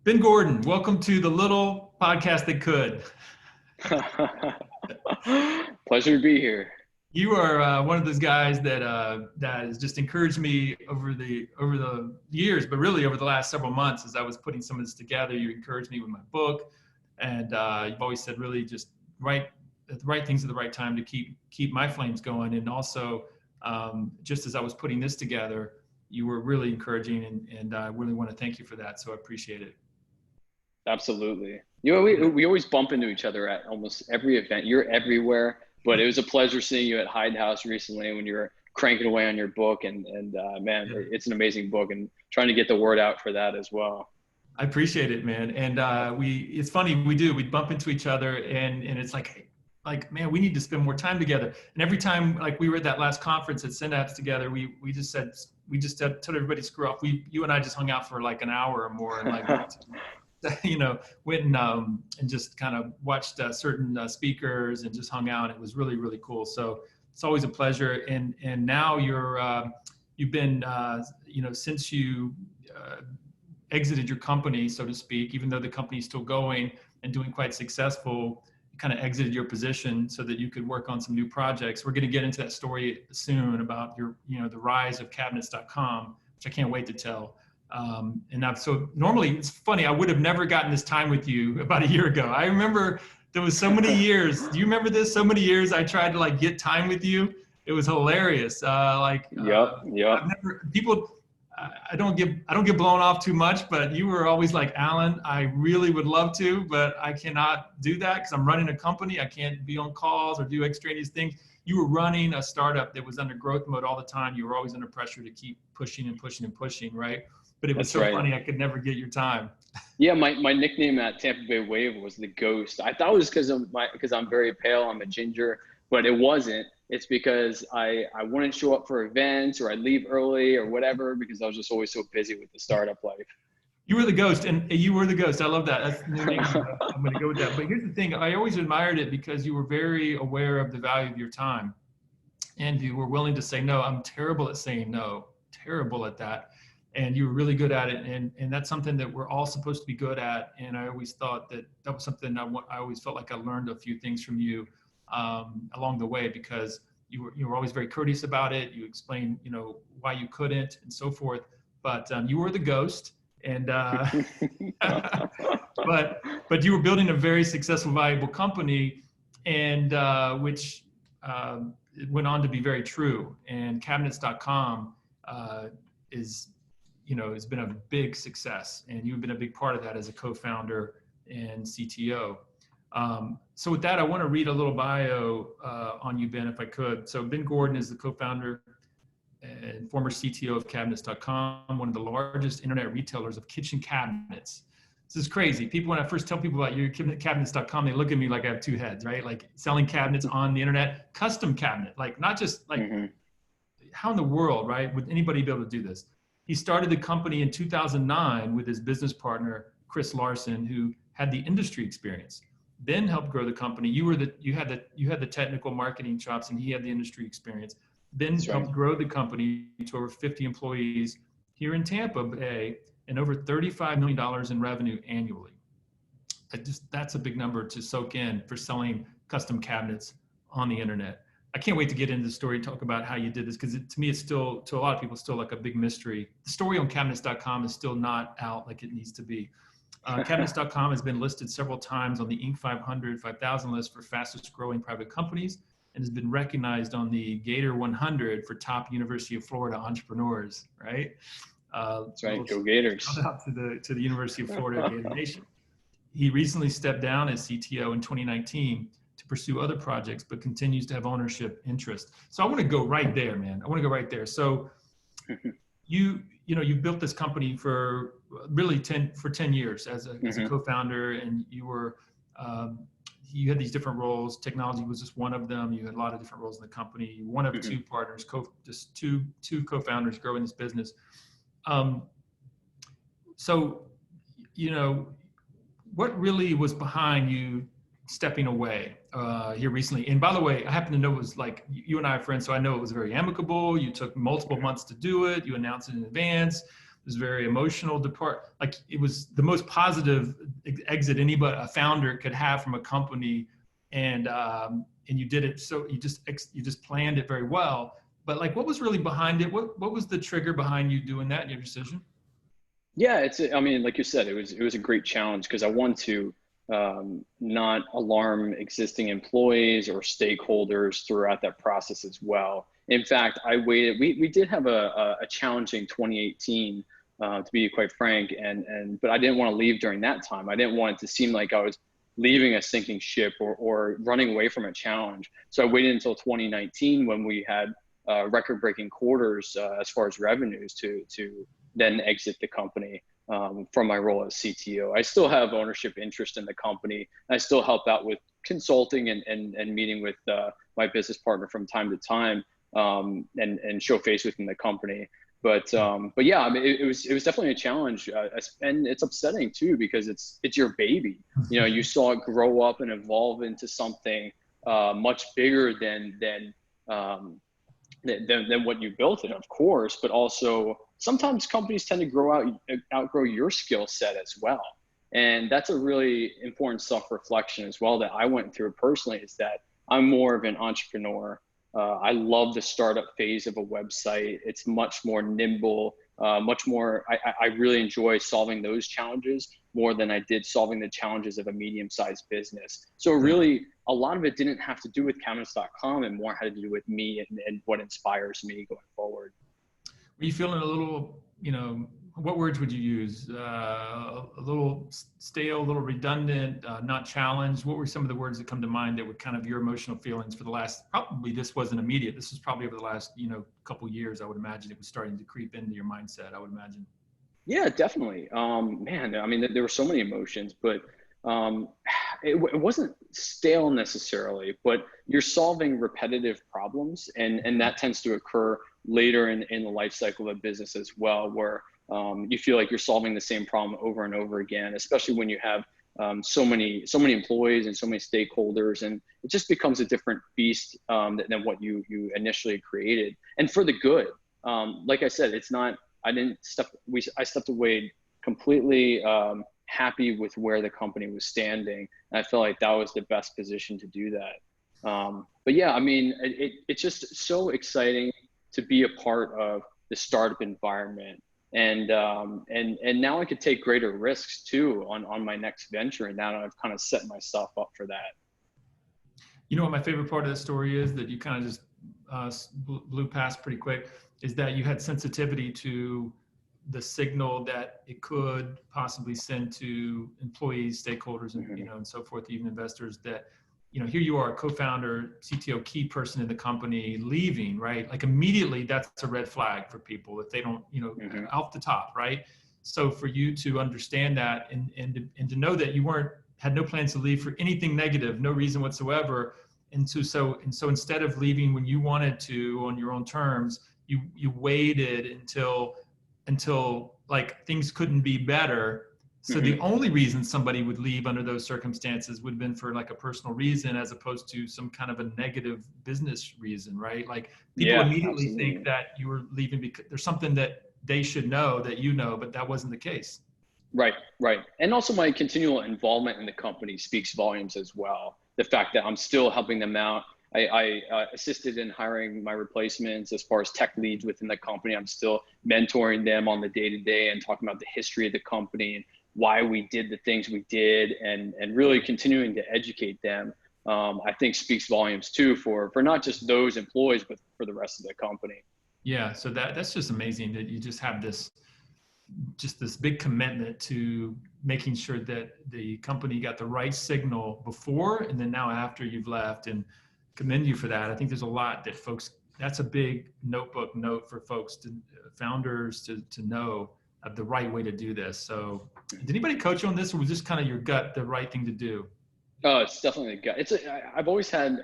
Ben Gordon, welcome to the little podcast that could. Pleasure to be here. You are one of those guys that has just encouraged me over the years, but really over the last several months as I was putting some of this together. You encouraged me with my book, and you've always said really just the right things at the right time to keep my flames going. And also, just as I was putting this together, you were really encouraging, and I really want to thank you for that. So I appreciate it. Absolutely. You know, we always bump into each other at almost every event. You're everywhere, but it was a pleasure seeing you at Hyde House recently when you were cranking away on your book. And man, Yeah. it's an amazing book, and trying to get the word out for that as well. I appreciate it, man. And it's funny, we bump into each other, and it's like, man, we need to spend more time together. And every time, like we were at that last conference at Synapse together, we just told everybody screw off. You and I just hung out for like an hour or more, and like, went and just kind of watched certain speakers and just hung out. It was really, really cool. So it's always a pleasure. And now you've been, since you exited your company, so to speak, even though the company's still going and doing quite successful, you kind of exited your position so that you could work on some new projects. We're going to get into that story soon about the rise of cabinets.com, which I can't wait to tell. So normally it's funny, I would have never gotten this time with you about a year ago. I remember there was so many years. Do you remember this? So many years I tried to get time with you. It was hilarious. Yep. I've never, I don't get blown off too much, but you were always like, Alan, I really would love to, but I cannot do that because I'm running a company. I can't be on calls or do extraneous things. You were running a startup that was under growth mode all the time. You were always under pressure to keep pushing and pushing and pushing, right? But it was funny, I could never get your time. Yeah, my nickname at Tampa Bay Wave was the Ghost. I thought it was because I'm very pale, I'm a ginger, but it wasn't. It's because I wouldn't show up for events, or I'd leave early or whatever, because I was just always so busy with the startup life. You were the Ghost, and you were the Ghost. I love that. That's the new name. I'm going to go with that. But here's the thing. I always admired it because you were very aware of the value of your time, and you were willing to say no. I'm terrible at saying no, terrible at that. And you were really good at it. And that's something that we're all supposed to be good at. And I always thought that was something I always felt like I learned a few things from you along the way, because you were always very courteous about it. You explained, why you couldn't and so forth, but you were the Ghost, and but you were building a very successful, valuable company, and which it went on to be very true. And cabinets.com has been a big success, and you've been a big part of that as a co-founder and CTO. So with that, I want to read a little bio on you, Ben, if I could. So Ben Gordon is the co-founder and former CTO of cabinets.com, one of the largest internet retailers of kitchen cabinets. This is crazy. When I first tell people about your cabinets.com, they look at me like I have two heads, right? Like selling cabinets on the internet, custom cabinet, like not just like, how in the world, right, would anybody be able to do this? He started the company in 2009 with his business partner, Chris Larson, who had the industry experience. Ben helped grow the company. You had the technical marketing chops, and he had the industry experience. Ben helped grow the company to over 50 employees here in Tampa Bay and over $35 million in revenue annually. That's a big number to soak in for selling custom cabinets on the internet. I can't wait to get into the story and talk about how you did this, because to me, it's still, to a lot of people, still like a big mystery. The story on cabinets.com is still not out like it needs to be. Cabinets.com has been listed several times on the Inc. 500, 5,000 list for fastest growing private companies, and has been recognized on the Gator 100 for top University of Florida entrepreneurs, right? That's right, go Gators. Shout out to the University of Florida Gator Nation. He recently stepped down as CTO in 2019 to pursue other projects, but continues to have ownership interest. So I want to go right there, man. I want to go right there. So you've built this company for really 10 years as a co-founder, and you had these different roles. Technology was just one of them. You had a lot of different roles in the company. One of two partners, just two co-founders growing this business. So, what really was behind you stepping away here recently? And by the way, I happen to know it was like, you and I are friends, so I know it was very amicable. You took multiple months to do it. You announced it in advance. was very emotional depart. Like it was the most positive exit anybody, a founder could have from a company. And you did it. So you just planned it very well. But like, what was really behind it? What was the trigger behind you doing that in your decision? Yeah, I mean, like you said, it was a great challenge because I wanted to not alarm existing employees or stakeholders throughout that process as well. In fact, I waited. We did have a challenging 2018, to be quite frank, but I didn't want to leave during that time. I didn't want it to seem like I was leaving a sinking ship or running away from a challenge. So I waited until 2019 when we had record-breaking quarters as far as revenues to then exit the company from my role as CTO. I still have ownership interest in the company. I still help out with consulting and meeting with my business partner from time to time and show face within the company. But yeah, I mean, it was definitely a challenge, and it's upsetting too because it's your baby. You know, you saw it grow up and evolve into something much bigger than what you built it, of course. But also, sometimes companies tend to outgrow your skill set as well, and that's a really important self-reflection as well that I went through personally. Is that I'm more of an entrepreneur. I love the startup phase of a website. It's much more nimble, much more, I really enjoy solving those challenges more than I did solving the challenges of a medium-sized business. So really, a lot of it didn't have to do with Canvas.com and more had to do with me and what inspires me going forward. Were you feeling a little, what words would you use? A little stale, a little redundant, not challenged? What were some of the words that come to mind that were kind of your emotional feelings for the last, probably this wasn't immediate. This was probably over the last, couple of years. I would imagine it was starting to creep into your mindset, I would imagine. Yeah, definitely. Man, I mean, there were so many emotions, but it wasn't stale necessarily, but you're solving repetitive problems, and that tends to occur later in the life cycle of a business as well, where you feel like you're solving the same problem over and over again, especially when you have so many employees and so many stakeholders, and it just becomes a different beast than what you initially created, and for the good. Like I said, it's not. I stepped away completely happy with where the company was standing. And I felt like that was the best position to do that. But yeah, I mean, it's just so exciting to be a part of the startup environment. And now I could take greater risks too on my next venture. And now I've kind of set myself up for that. You know what my favorite part of the story is that you kind of just blew past pretty quick, is that you had sensitivity to the signal that it could possibly send to employees, stakeholders, and and so forth, even investors. That here you are, a co-founder, CTO, key person in the company, leaving, right? Like immediately, that's a red flag for people if they don't, off the top, right? So for you to understand that and to know that you had no plans to leave for anything negative, no reason whatsoever, and so instead of leaving when you wanted to on your own terms, you waited until like things couldn't be better. So the only reason somebody would leave under those circumstances would have been for like a personal reason, as opposed to some kind of a negative business reason, right? Like people immediately think that you were leaving because there's something that they should know that but that wasn't the case. Right. And also my continual involvement in the company speaks volumes as well. The fact that I'm still helping them out. I assisted in hiring my replacements as far as tech leads within the company. I'm still mentoring them on the day-to-day and talking about the history of the company and why we did the things we did, and really continuing to educate them. I think speaks volumes too for not just those employees, but for the rest of the company. Yeah. So that's just amazing that you just have this big commitment to making sure that the company got the right signal before and then now after you've left, and commend you for that. I think there's a lot that that's a big notebook note for folks, founders to know of the right way to do this. So did anybody coach you on this, or was this kind of your gut, the right thing to do? Oh, it's definitely a gut. I've always had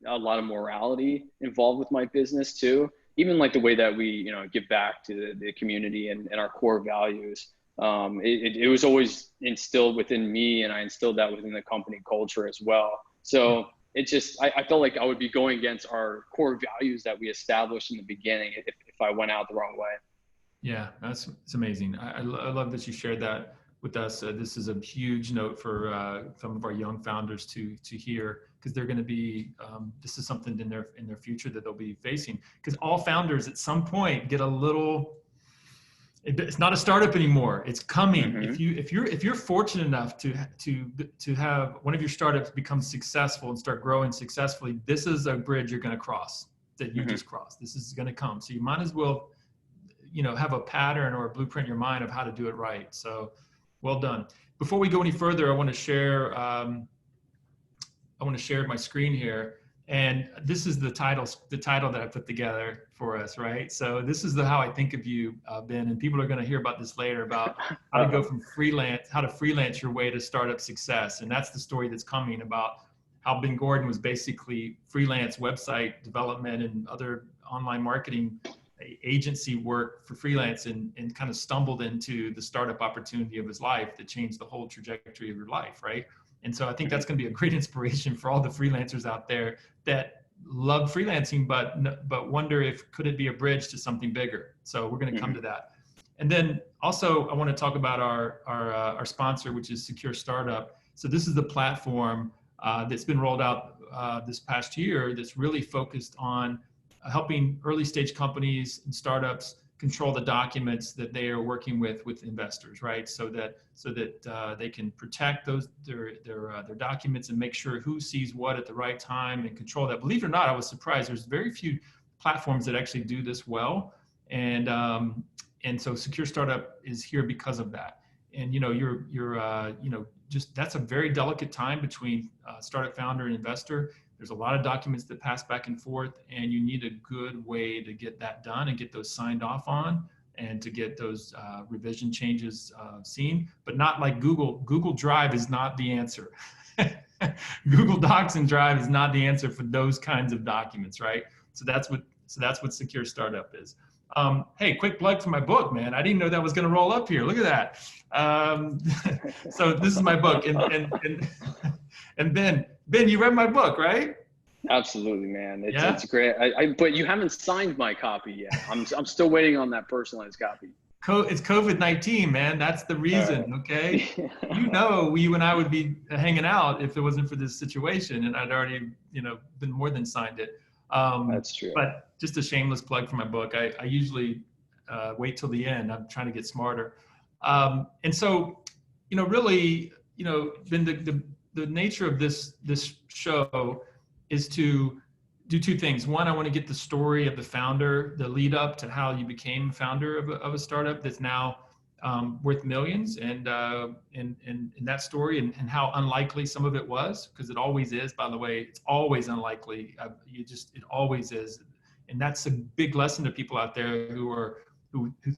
a lot of morality involved with my business too. Even like the way that we, give back to the community and our core values. It was always instilled within me, and I instilled that within the company culture as well. So it just, I felt like I would be going against our core values that we established in the beginning if I went out the wrong way. Yeah, it's amazing. I love that you shared that with us. This is a huge note for some of our young founders to hear, because they're going to be this is something in their future that they'll be facing. Because all founders at some point get a little. It's not a startup anymore. It's coming. Mm-hmm. If you're fortunate enough to have one of your startups become successful and start growing successfully, this is a bridge you're going to cross that you just crossed. This is going to come. So you might as well, have a pattern or a blueprint in your mind of how to do it right. So well done. Before we go any further, I want to share my screen here. And this is the title that I put together for us, right? So this is how I think of you, Ben, and people are going to hear about this later, about how to go from how to freelance your way to startup success. And that's the story that's coming, about how Ben Gordon was basically freelance website development and other online marketing agency work for freelance, and kind of stumbled into the startup opportunity of his life that changed the whole trajectory of your life, right? And so I think that's going to be a great inspiration for all the freelancers out there that love freelancing, but wonder if could it be a bridge to something bigger. So we're going to come to that. And then also I want to talk about our sponsor, which is SecureStartup. So this is the platform that's been rolled out this past year that's really focused on helping early stage companies and startups control the documents that they are working with investors, right? So that they can protect their documents and make sure who sees what at the right time and control that. Believe it or not, I was surprised. There's very few platforms that actually do this well, and so SecureStartup is here because of that. And that's a very delicate time between startup founder and investor. There's a lot of documents that pass back and forth, and you need a good way to get that done and get those signed off on, and to get those revision changes seen, but not like Google. Google Drive is not the answer. Google Docs and Drive is not the answer for those kinds of documents, right? So that's what SecureStartup is. Hey, quick plug for my book, man. I didn't know that was going to roll up here. Look at that. So this is my book, and Ben, you read my book, right? Absolutely, man. It's great. But you haven't signed my copy yet. I'm still waiting on that personalized copy. It's COVID-19, man. That's the reason. Okay. You and I would be hanging out if it wasn't for this situation, and I'd already, been more than signed it. That's true. But just a shameless plug for my book. I usually wait till the end. I'm trying to get smarter. And so, really, Ben, the nature of this show is to do two things. One, I want to get the story of the founder, the lead up to how you became founder of a startup that's now worth millions, and that story, and how unlikely some of it was, because it always is. By the way, it's always unlikely. It always is, and that's a big lesson to people out there who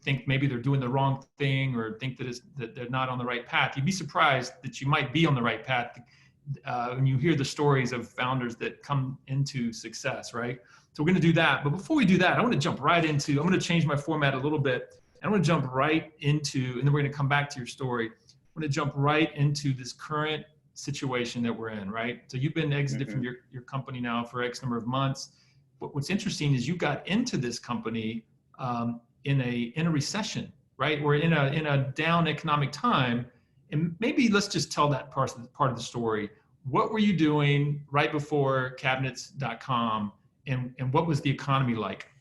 think maybe they're doing the wrong thing, or think that they're not on the right path. You'd be surprised that you might be on the right path when you hear the stories of founders that come into success, right? So we're going to do that. But before we do that, I want to jump right into, I'm going to change my format a little bit. I want to jump right into, and then we're going to come back to your story. I'm going to jump right into this current situation that we're in, right? So you've been exited from your company now for X number of months. But what's interesting is you got into this company in a recession, right? We're in a down economic time. And maybe let's just tell that part of the story. What were you doing right before cabinets.com, and what was the economy like?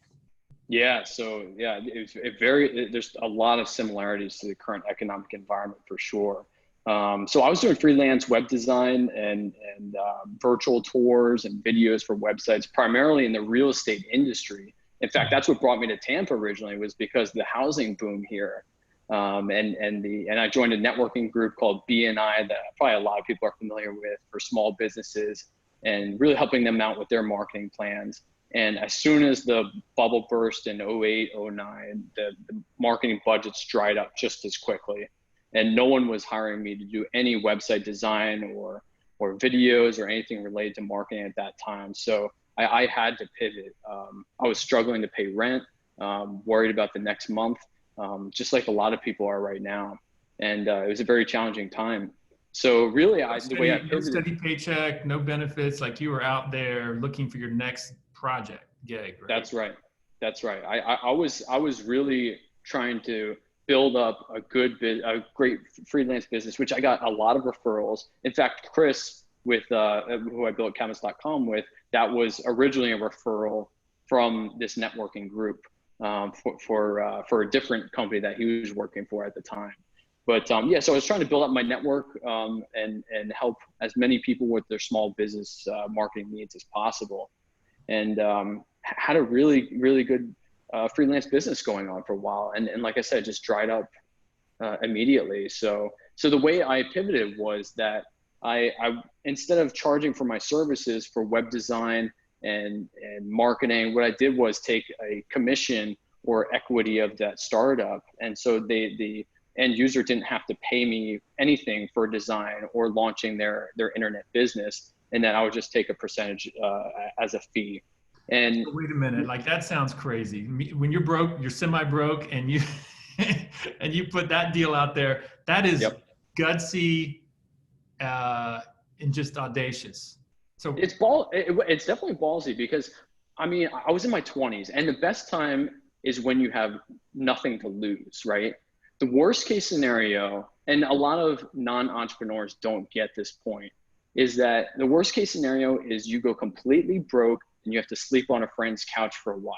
Yeah, so there's a lot of similarities to the current economic environment for sure. So I was doing freelance web design and virtual tours and videos for websites, primarily in the real estate industry. In fact, that's what brought me to Tampa originally, was because of the housing boom here. And I joined a networking group called BNI that probably a lot of people are familiar with, for small businesses, and really helping them out with their marketing plans. And as soon as the bubble burst in 08, 09, the marketing budgets dried up just as quickly. And no one was hiring me to do any website design or videos or anything related to marketing at that time. So I had to pivot. I was struggling to pay rent, worried about the next month, just like a lot of people are right now. And it was a very challenging time. So really, the way I pivoted, no steady paycheck, no benefits, like you were out there looking for your next project gig, right? That's right. I was really trying to build up a great freelance business, which I got a lot of referrals. In fact, Chris, with who I built cabinets.com with, that was originally a referral from this networking group for a different company that he was working for at the time. But yeah, so I was trying to build up my network and help as many people with their small business marketing needs as possible, and had a really good freelance business going on for a while. And like I said, just dried up immediately. So the way I pivoted was that I instead of charging for my services for web design and marketing, what I did was take a commission or equity of that startup. And so the end user didn't have to pay me anything for design or launching their internet business. And then I would just take a percentage as a fee. And wait a minute, like that sounds crazy. When you're broke, you're semi-broke, and you and you put that deal out there, that is gutsy and just audacious. So it's definitely ballsy, because I mean, I was in my 20s, and the best time is when you have nothing to lose, right? The worst case scenario, and a lot of non-entrepreneurs don't get this point, is that the worst case scenario is you go completely broke and you have to sleep on a friend's couch for a while.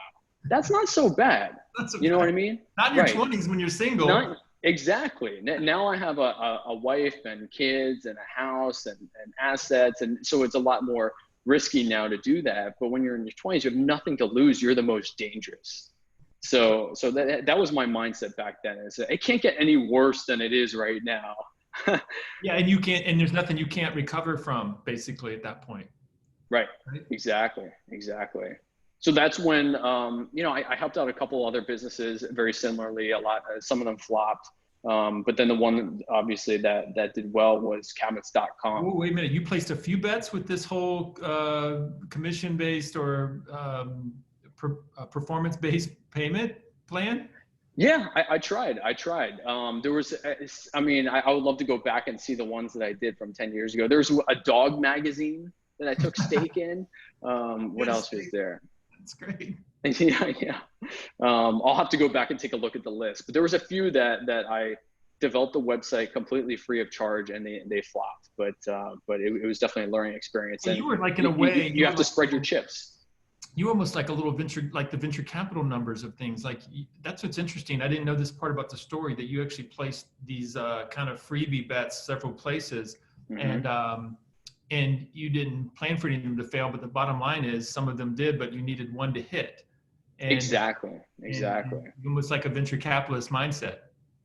That's not so bad. You know what I mean? Not in your 20s when you're single. Exactly. Now I have a wife and kids and a house and assets. And so it's a lot more risky now to do that. But when you're in your 20s, you have nothing to lose. You're the most dangerous. So that was my mindset back then. Is it can't get any worse than it is right now. Yeah. And you can't, and there's nothing you can't recover from basically at that point. Right. Exactly. So that's when, I helped out a couple other businesses very similarly. Some of them flopped. But then the one obviously that did well was cabinets.com. Oh, wait a minute. You placed a few bets with this whole commission-based or performance-based payment plan? Yeah, I tried. There was, I would love to go back and see the ones that I did from 10 years ago. There's a dog magazine that I took stake in. What else was there? That's great. Yeah. I'll have to go back and take a look at the list. But there was a few that I developed the website completely free of charge, and they flopped. But it was definitely a learning experience. Well, and you were like, in a way, you have to spread your chips. You almost like a little venture, like the venture capital numbers of things. Like that's what's interesting. I didn't know this part about the story, that you actually placed these kind of freebie bets several places. Mm-hmm. And you didn't plan for any of them to fail, but the bottom line is some of them did, but you needed one to hit. And, exactly. And almost like a venture capitalist mindset.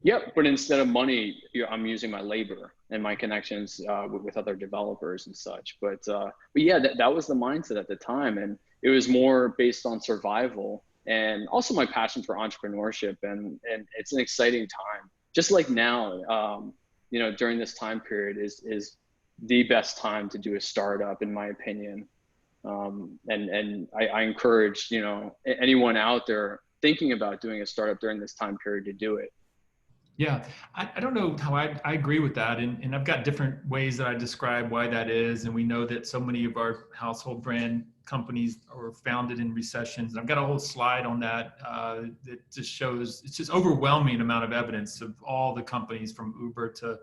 Yep, but instead of money, I'm using my labor and my connections with other developers and such. But yeah, that was the mindset at the time, and it was more based on survival and also my passion for entrepreneurship. And it's an exciting time. Just like now, during this time period is the best time to do a startup, in my opinion. And I encourage, anyone out there thinking about doing a startup during this time period to do it. Yeah, I don't know how I agree with that. And I've got different ways that I describe why that is. And we know that so many of our household brand companies are founded in recessions. And I've got a whole slide on that that just shows, it's just overwhelming amount of evidence of all the companies from Uber to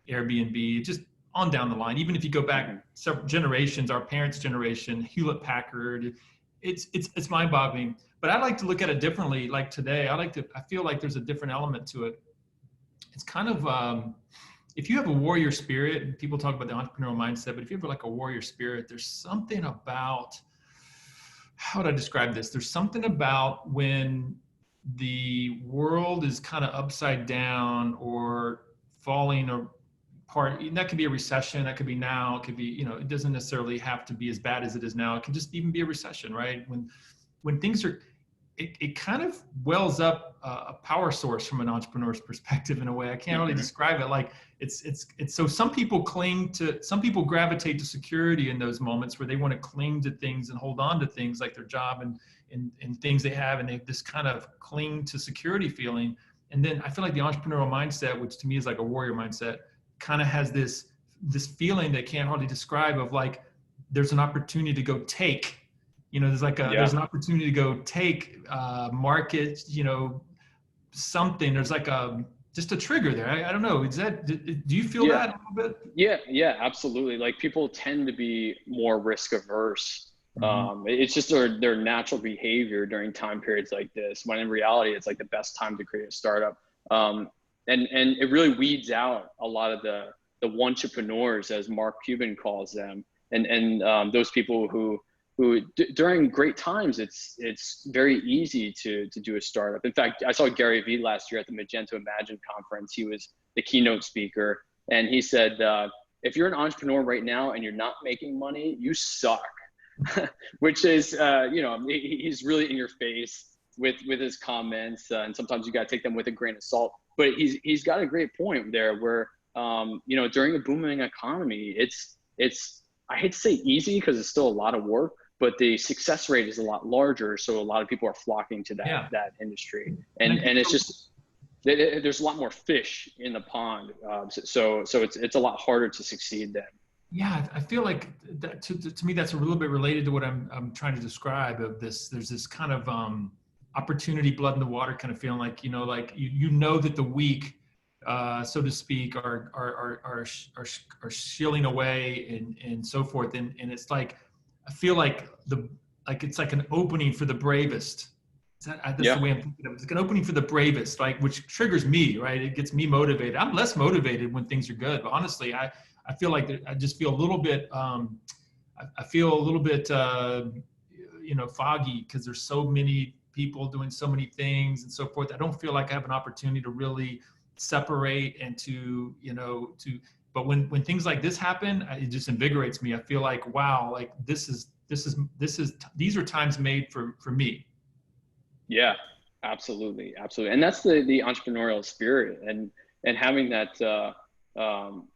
Airbnb, just on down the line. Even if you go back several generations, our parents' generation, Hewlett Packard, it's mind-boggling. But I like to look at it differently. Like today, I feel like there's a different element to it. It's kind of, if you have a warrior spirit, and people talk about the entrepreneurial mindset, but if you have like a warrior spirit, there's something about, how would I describe this? There's something about when the world is kind of upside down or falling apart. That could be a recession, that could be now, it could be, it doesn't necessarily have to be as bad as it is now. It can just even be a recession, right? When things are, it kind of wells up a power source from an entrepreneur's perspective in a way. I can't really describe it. Like it's so some people gravitate to security in those moments where they want to cling to things and hold on to things like their job and things they have. And they this kind of cling to security feeling. And then I feel like the entrepreneurial mindset, which to me is like a warrior mindset, kind of has this feeling that I can't hardly describe of like, there's an opportunity to go take. There's like there's an opportunity to go take markets, something, there's like just a trigger there. I don't know. Do you feel that a little bit? Yeah, absolutely. Like people tend to be more risk averse. It's just their natural behavior during time periods like this, when in reality, it's like the best time to create a startup. And it really weeds out a lot of the entrepreneurs, as Mark Cuban calls them. And those people who during great times, it's very easy to do a startup. In fact, I saw Gary Vee last year at the Magento Imagine conference. He was the keynote speaker, and he said, if you're an entrepreneur right now and you're not making money, you suck. Which is, he's really in your face with his comments, and sometimes you got to take them with a grain of salt. But he's got a great point there, where during a booming economy, it's I hate to say easy because it's still a lot of work, but the success rate is a lot larger. So a lot of people are flocking to that industry, and it's just there's a lot more fish in the pond. So it's a lot harder to succeed then. Yeah, I feel like that, to me, that's a little bit related to what I'm trying to describe of this. There's this kind of opportunity, blood in the water kind of feeling, like, that the weak, so to speak, are shilling away and so forth. And it's like, I feel like it's like an opening for the bravest. That's the way I'm thinking of it. It's like an opening for the bravest, like, which triggers me, right? It gets me motivated. I'm less motivated when things are good, but honestly, I feel like I just feel a little bit, I feel a little bit, foggy because there's so many people doing so many things and so forth. I don't feel like I have an opportunity to really separate and but when things like this happen, it just invigorates me. I feel like, wow, like these are times made for me. Yeah, absolutely. And that's the entrepreneurial spirit, and having that,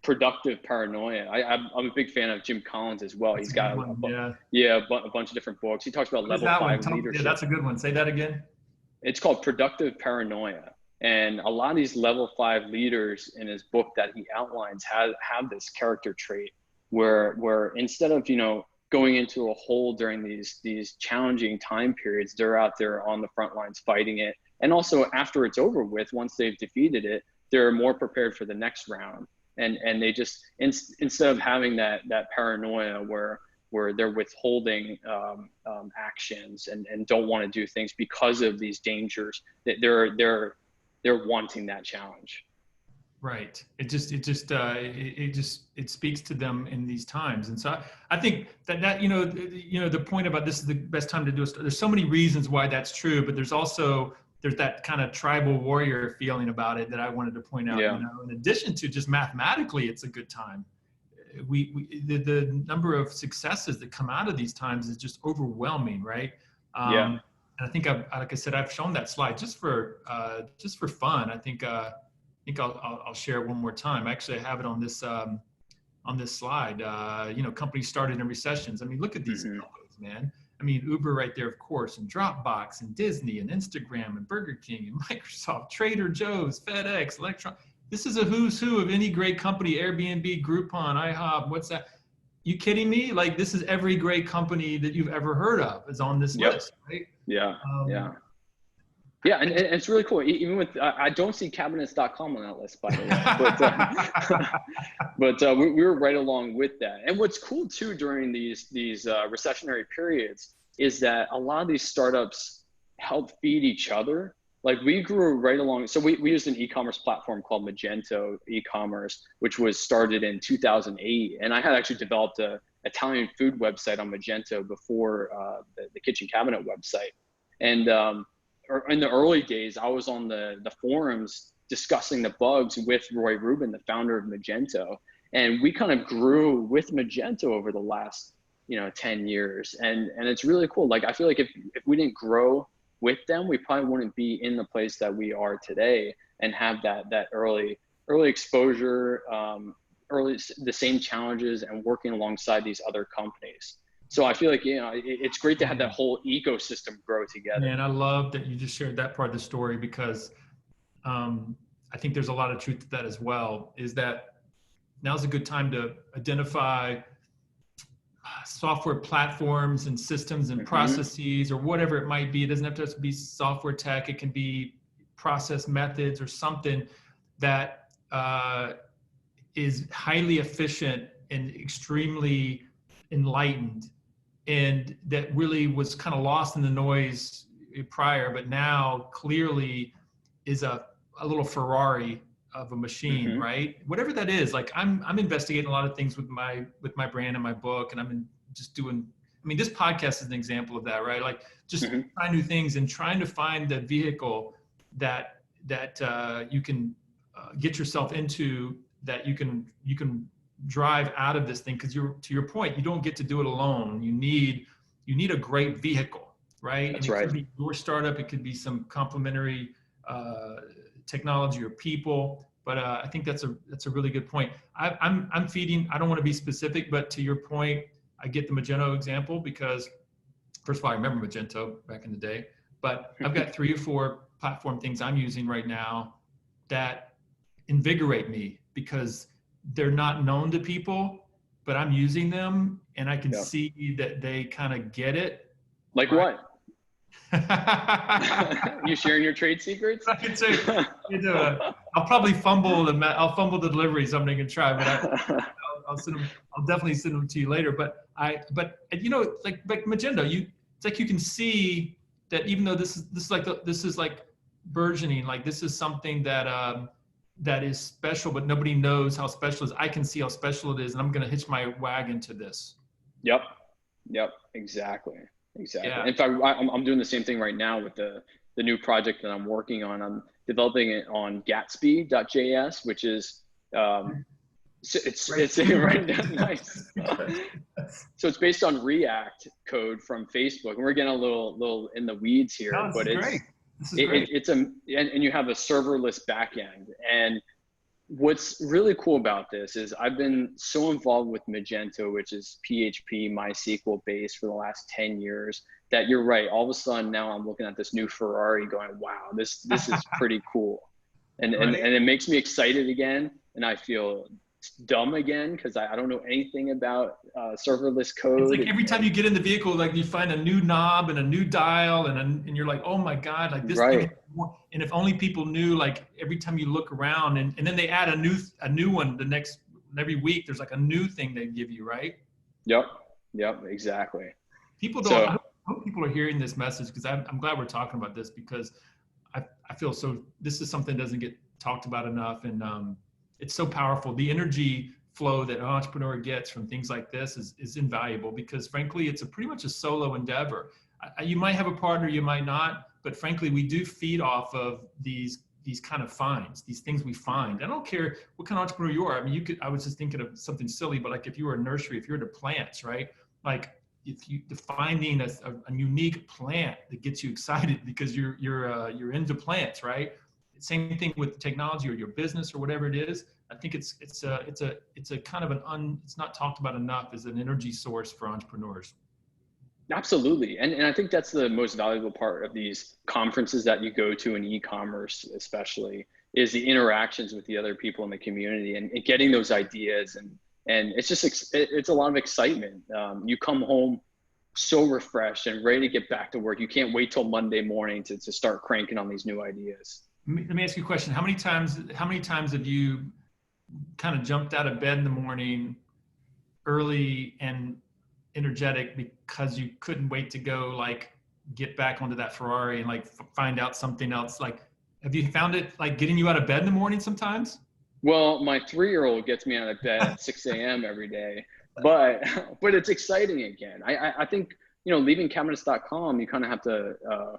productive paranoia. I'm a big fan of Jim Collins as well. He's got a bunch of different books. He talks about level 5 leadership. Yeah, that's a good one. Say that again. It's called Productive Paranoia. And a lot of these level 5 leaders in his book that he outlines have this character trait where instead of, going into a hole during these challenging time periods, they're out there on the front lines fighting it. And also after it's over with, once they've defeated it, they're more prepared for the next round. And they just, instead of having that paranoia where they're withholding actions and don't want to do things because of these dangers, that they're wanting that challenge. Right. It speaks to them in these times. And so I think that the point about this is the best time to do it. There's so many reasons why that's true, but there's that kind of tribal warrior feeling about it that I wanted to point out. In addition to just mathematically, it's a good time. The number of successes that come out of these times is just overwhelming, right? And I think like I said, I've shown that slide just for fun. I think I'll share it one more time. Actually, I have it on this slide. Companies started in recessions. I mean, look at these companies, man. I mean, Uber right there, of course, and Dropbox and Disney and Instagram and Burger King and Microsoft, Trader Joe's, FedEx, Electron. This is a who's who of any great company. Airbnb, Groupon, IHOP. What's that? You kidding me? Like, this is every great company that you've ever heard of is on this list, right? Yeah. And it's really cool. Even with, I don't see cabinets.com on that list, by the way, but we were right along with that. And what's cool too during these recessionary periods is that a lot of these startups help feed each other. Like we grew right along. So we used an e-commerce platform called Magento e-commerce, which was started in 2008. And I had actually developed a Italian food website on Magento before the kitchen cabinet website. And in the early days, I was on the forums discussing the bugs with Roy Rubin, the founder of Magento. And we kind of grew with Magento over the last, 10 years. And it's really cool. Like, I feel like if we didn't grow with them, we probably wouldn't be in the place that we are today and have that early exposure, the same challenges and working alongside these other companies. So I feel like, it's great to have that whole ecosystem grow together. And I love that you just shared that part of the story, because I think there's a lot of truth to that as well, is that now's a good time to identify software platforms and systems and processes or whatever it might be. It doesn't have to be software tech. It can be process methods or something that is highly efficient and extremely enlightened, and that really was kind of lost in the noise prior, but now clearly is a little Ferrari of a machine, right? Whatever that is. Like I'm investigating a lot of things with my brand and my book, and just doing, I mean, this podcast is an example of that, right? Like just trying new things and trying to find the vehicle that you can get yourself into, that you can drive out of this thing. Because to your point, you don't get to do it alone. You need a great vehicle, right? That's and it right. could be your startup. It could be some complementary technology or people. But I think that's a really good point. I'm feeding. I don't want to be specific, but to your point, I get the Magento example because, first of all, I remember Magento back in the day. But I've got 3 or 4 platform things I'm using right now that invigorate me because they're not known to people, but I'm using them and I can see that they kind of get it. Like right? What? You sharing your trade secrets? I can say, I'll probably fumble the delivery, so I'm going to try, but I'll send them. I'll definitely send them to you later. But like Magento, it's like you can see that even though this is like burgeoning, like this is something that is special, but nobody knows how special it is. I can see how special it is, and I'm going to hitch my wagon to this. Yep. Exactly. Yeah. In fact, I'm doing the same thing right now with the new project that I'm working on. I'm developing it on Gatsby.js, which is it's right now. Nice. So it's based on React code from Facebook, and we're getting a little in the weeds here. No, but great. and you have a serverless backend. And what's really cool about this is I've been so involved with Magento, which is PHP, MySQL based for the last 10 years, that you're right. All of a sudden now I'm looking at this new Ferrari going, wow, this is pretty cool. And it makes me excited again. And I feel dumb again because I don't know anything about serverless code. It's like every time you get in the vehicle, like you find a new knob and a new dial, and you're like, oh my God, like this thing is more. And if only people knew, like every time you look around, and then they add a new one every week, there's like a new thing they give you, right? Yep, exactly. People don't. I hope people are hearing this message, because I'm glad we're talking about this, because I feel this is something that doesn't get talked about enough, and it's so powerful. The energy flow that an entrepreneur gets from things like this is invaluable, because frankly, it's pretty much a solo endeavor. You might have a partner, you might not, but frankly, we do feed off of these kind of finds, these things we find. I don't care what kind of entrepreneur you are. I mean, I was just thinking of something silly, but like if you were a nursery, if you're into plants, right? Like if you finding a unique plant that gets you excited because you're into plants, right? Same thing with technology or your business or whatever it is. I think it's a kind of it's not talked about enough as an energy source for entrepreneurs. Absolutely. And I think that's the most valuable part of these conferences that you go to in e-commerce, especially, is the interactions with the other people in the community and getting those ideas. And it's just, it's a lot of excitement. You come home so refreshed and ready to get back to work. You can't wait till Monday morning to start cranking on these new ideas. Let me ask you a question. How many times have you kind of jumped out of bed in the morning early and energetic because you couldn't wait to go like get back onto that Ferrari and like find out something else? Like, have you found it like getting you out of bed in the morning sometimes? Well, my 3-year-old gets me out of bed at 6 a.m. every day, but it's exciting again. I think, leaving cabinets.com, you kind of have to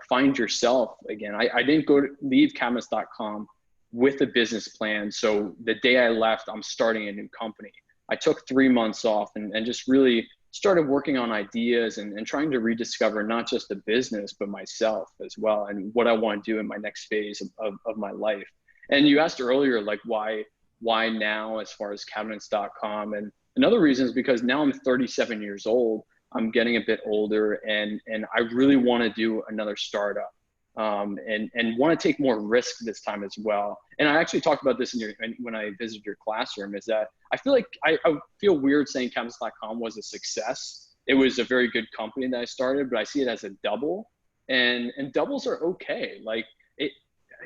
find yourself again. I didn't leave cabinets.com with a business plan. So the day I left, I'm starting a new company. I took 3 months off and just really started working on ideas and trying to rediscover not just the business, but myself as well, and what I want to do in my next phase of my life. And you asked earlier, like, why now as far as cabinets.com? And another reason is because now I'm 37 years old. I'm getting a bit older, and I really want to do another startup, and want to take more risk this time as well. And I actually talked about this when I visited your classroom, is that I feel like I feel weird saying cabinets.com was a success. It was a very good company that I started, but I see it as a double, and doubles are okay. Like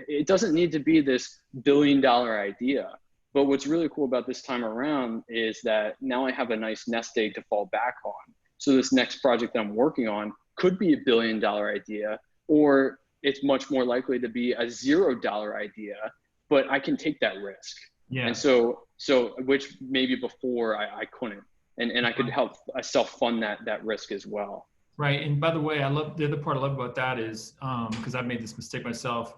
it doesn't need to be this billion-dollar idea. But what's really cool about this time around is that now I have a nice nest egg to fall back on. So this next project that I'm working on could be a billion-dollar idea, or it's much more likely to be a $0 idea, but I can take that risk. Yeah. And so which maybe before I couldn't, and I could help self-fund that risk as well. Right. And by the way, I love the other part I love about that is, because I've made this mistake myself.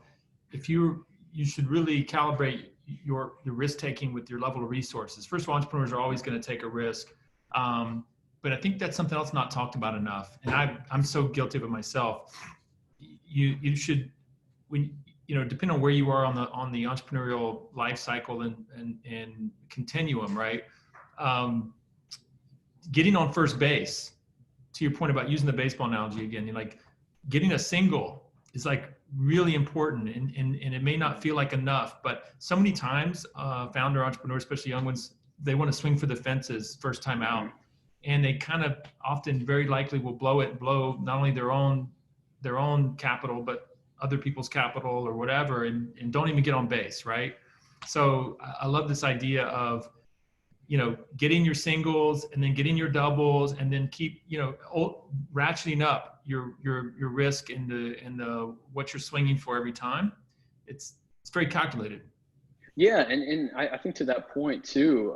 If you should really calibrate your risk taking with your level of resources. First of all, entrepreneurs are always going to take a risk. But I think that's something else not talked about enough. And I'm so guilty of it myself. You should, when, depending on where you are on the entrepreneurial life cycle and continuum, right? Getting on first base, to your point about using the baseball analogy again, like getting a single is like really important, and it may not feel like enough, but so many times founder entrepreneurs, especially young ones, they want to swing for the fences first time out, and they kind of often very likely will blow not only their own capital, but other people's capital or whatever, and don't even get on base, right? So I love this idea of getting your singles and then getting your doubles, and then keep ratcheting up your risk in the what you're swinging for every time. It's very calculated. Yeah, and I think to that point too,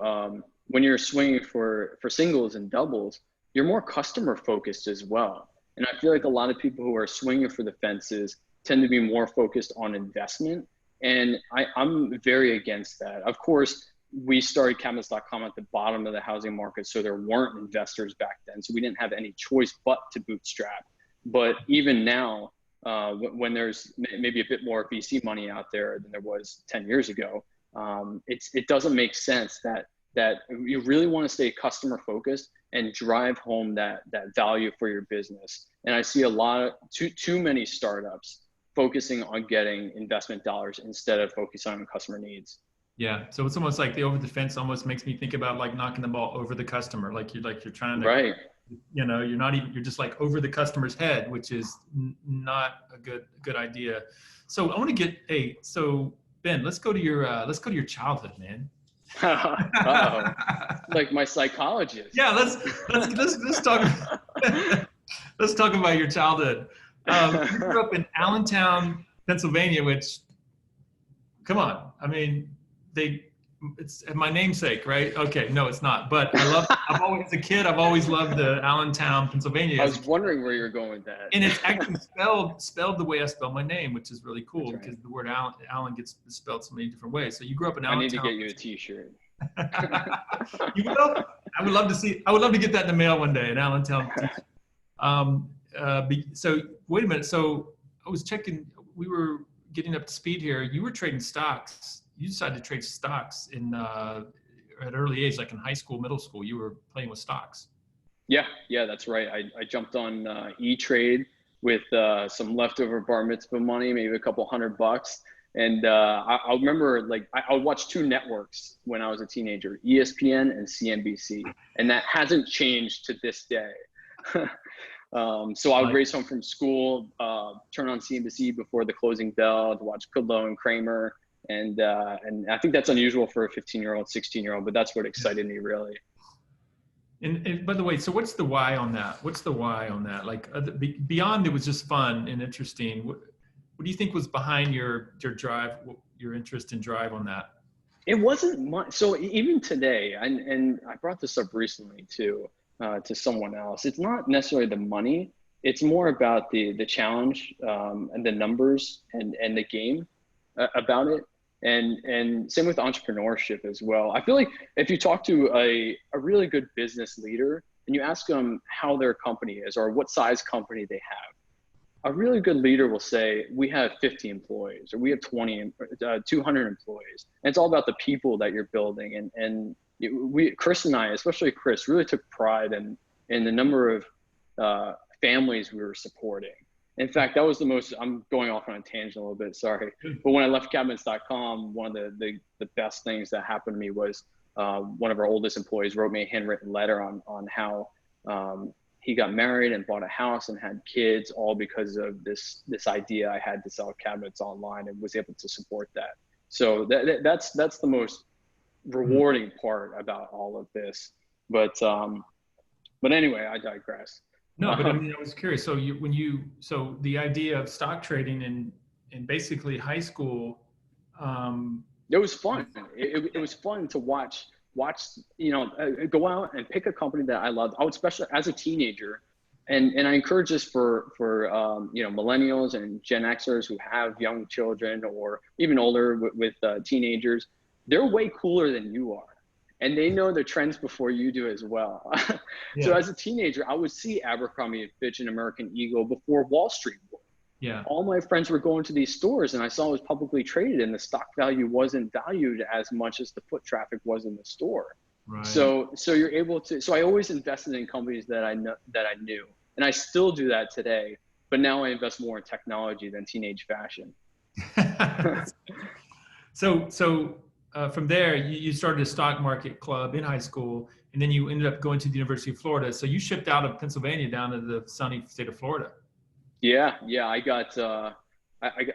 when you're swinging for singles and doubles, you're more customer focused as well. And I feel like a lot of people who are swinging for the fences tend to be more focused on investment, and I'm very against that. Of course, we started cabinets.com at the bottom of the housing market, so there weren't investors back then, so we didn't have any choice but to bootstrap. But even now, when there's maybe a bit more VC money out there than there was 10 years ago, it doesn't make sense that you really want to stay customer focused and drive home that value for your business. And I see too many startups focusing on getting investment dollars instead of focusing on customer needs. Yeah. So it's almost like the over the fence almost makes me think about like knocking the ball over the customer. Like you're trying to, right. You're just like over the customer's head, which is not a good idea. So I want to so Ben, let's go to your childhood, man. Like my psychologist. Yeah. Let's talk, let's talk about your childhood. You grew up in Allentown, Pennsylvania, which, come on. I mean, it's my namesake, right? Okay, no, it's not. But I've always loved the Allentown, Pennsylvania. I was wondering where you're going with that. And it's actually spelled the way I spell my name, which is really cool, because the word Allen gets spelled so many different ways. So you grew up in Allentown. I need to get you a T-shirt. You will? I would love to get that in the mail one day, an Allentown T-shirt. So wait a minute. So I was checking. We were getting up to speed here. You were trading stocks. You decided to trade stocks at an early age, like in high school, middle school. You were playing with stocks. Yeah, that's right. I jumped on E-Trade with some leftover bar mitzvah money, maybe a couple $100. And I remember, like, I would watch two networks when I was a teenager, ESPN and CNBC, and that hasn't changed to this day. So I would race home from school, turn on CNBC before the closing bell to watch Kudlow and Kramer. And I think that's unusual for a 15-year-old, 16-year-old, but that's what excited me really. And by the way, so what's the why on that? Like beyond it was just fun and interesting. What do you think was behind your drive, your interest and drive on that? It wasn't much. So even today, and I brought this up recently too, to someone else, it's not necessarily the money. It's more about the challenge and the numbers and the game about it. And same with entrepreneurship as well. I feel like if you talk to a really good business leader and you ask them how their company is or what size company they have, a really good leader will say, we have 50 employees or we have 200 employees. And it's all about the people that you're building. And Chris and I, especially Chris, really took pride in the number of families we were supporting. In fact, that was I'm going off on a tangent a little bit, sorry. But when I left cabinets.com, one of the best things that happened to me was one of our oldest employees wrote me a handwritten letter on how he got married and bought a house and had kids, all because of this idea I had to sell cabinets online, and was able to support that. So that's the most rewarding part about all of this. But anyway, I digress. No, but I mean, I was curious. So so the idea of stock trading in basically high school, it was fun. It was fun to watch, go out and pick a company that I loved. I would, especially as a teenager, and I encourage this for millennials and Gen Xers who have young children or even older with teenagers. They're way cooler than you are, and they know the trends before you do as well. Yeah. So as a teenager, I would see Abercrombie & Fitch and American Eagle before Wall Street would. Yeah. All my friends were going to these stores, and I saw it was publicly traded, and the stock value wasn't valued as much as the foot traffic was in the store. Right. So you're able to. So I always invested in companies that I knew, and I still do that today. But now I invest more in technology than teenage fashion. So from there, you started a stock market club in high school, and then you ended up going to the University of Florida. So you shipped out of Pennsylvania down to the sunny state of Florida. Yeah. I got, I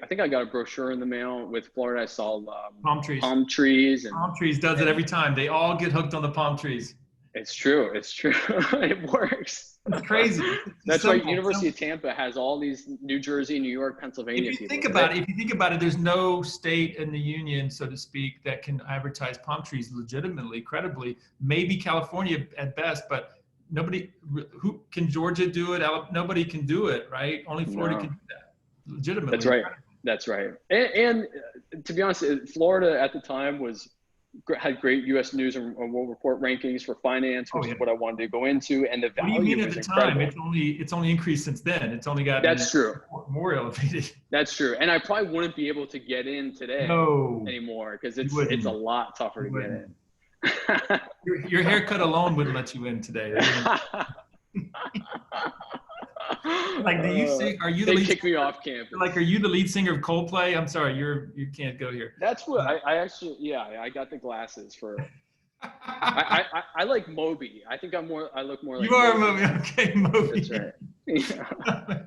think I got a brochure in the mail with Florida. I saw palm trees. Palm trees does it every time. They all get hooked on the palm trees. It's true. It works. It's crazy. That's why University of Tampa has all these New Jersey, New York, Pennsylvania if you people. If you think about it, there's no state in the union, so to speak, that can advertise palm trees legitimately, credibly. Maybe California at best, but nobody. Who can Georgia do it? Nobody can do it, right? Only Florida can do that legitimately. That's right. And to be honest, Florida at the time had great U.S. News and World Report rankings for finance, which is what I wanted to go into, and the value. What do you mean at the time? Incredible. It's only increased since then. It's only gotten more elevated. That's true, and I probably wouldn't be able to get in today anymore because it's a lot tougher to get in. Your haircut alone wouldn't let you in today. Like, do you sing? Are you the they lead kick me off campus? Like, are you the lead singer of Coldplay? I'm sorry, you can't go here. That's what I actually. I got the glasses for. I like Moby. I think I look more like. You are Moby. Okay, Moby. That's right. Yeah.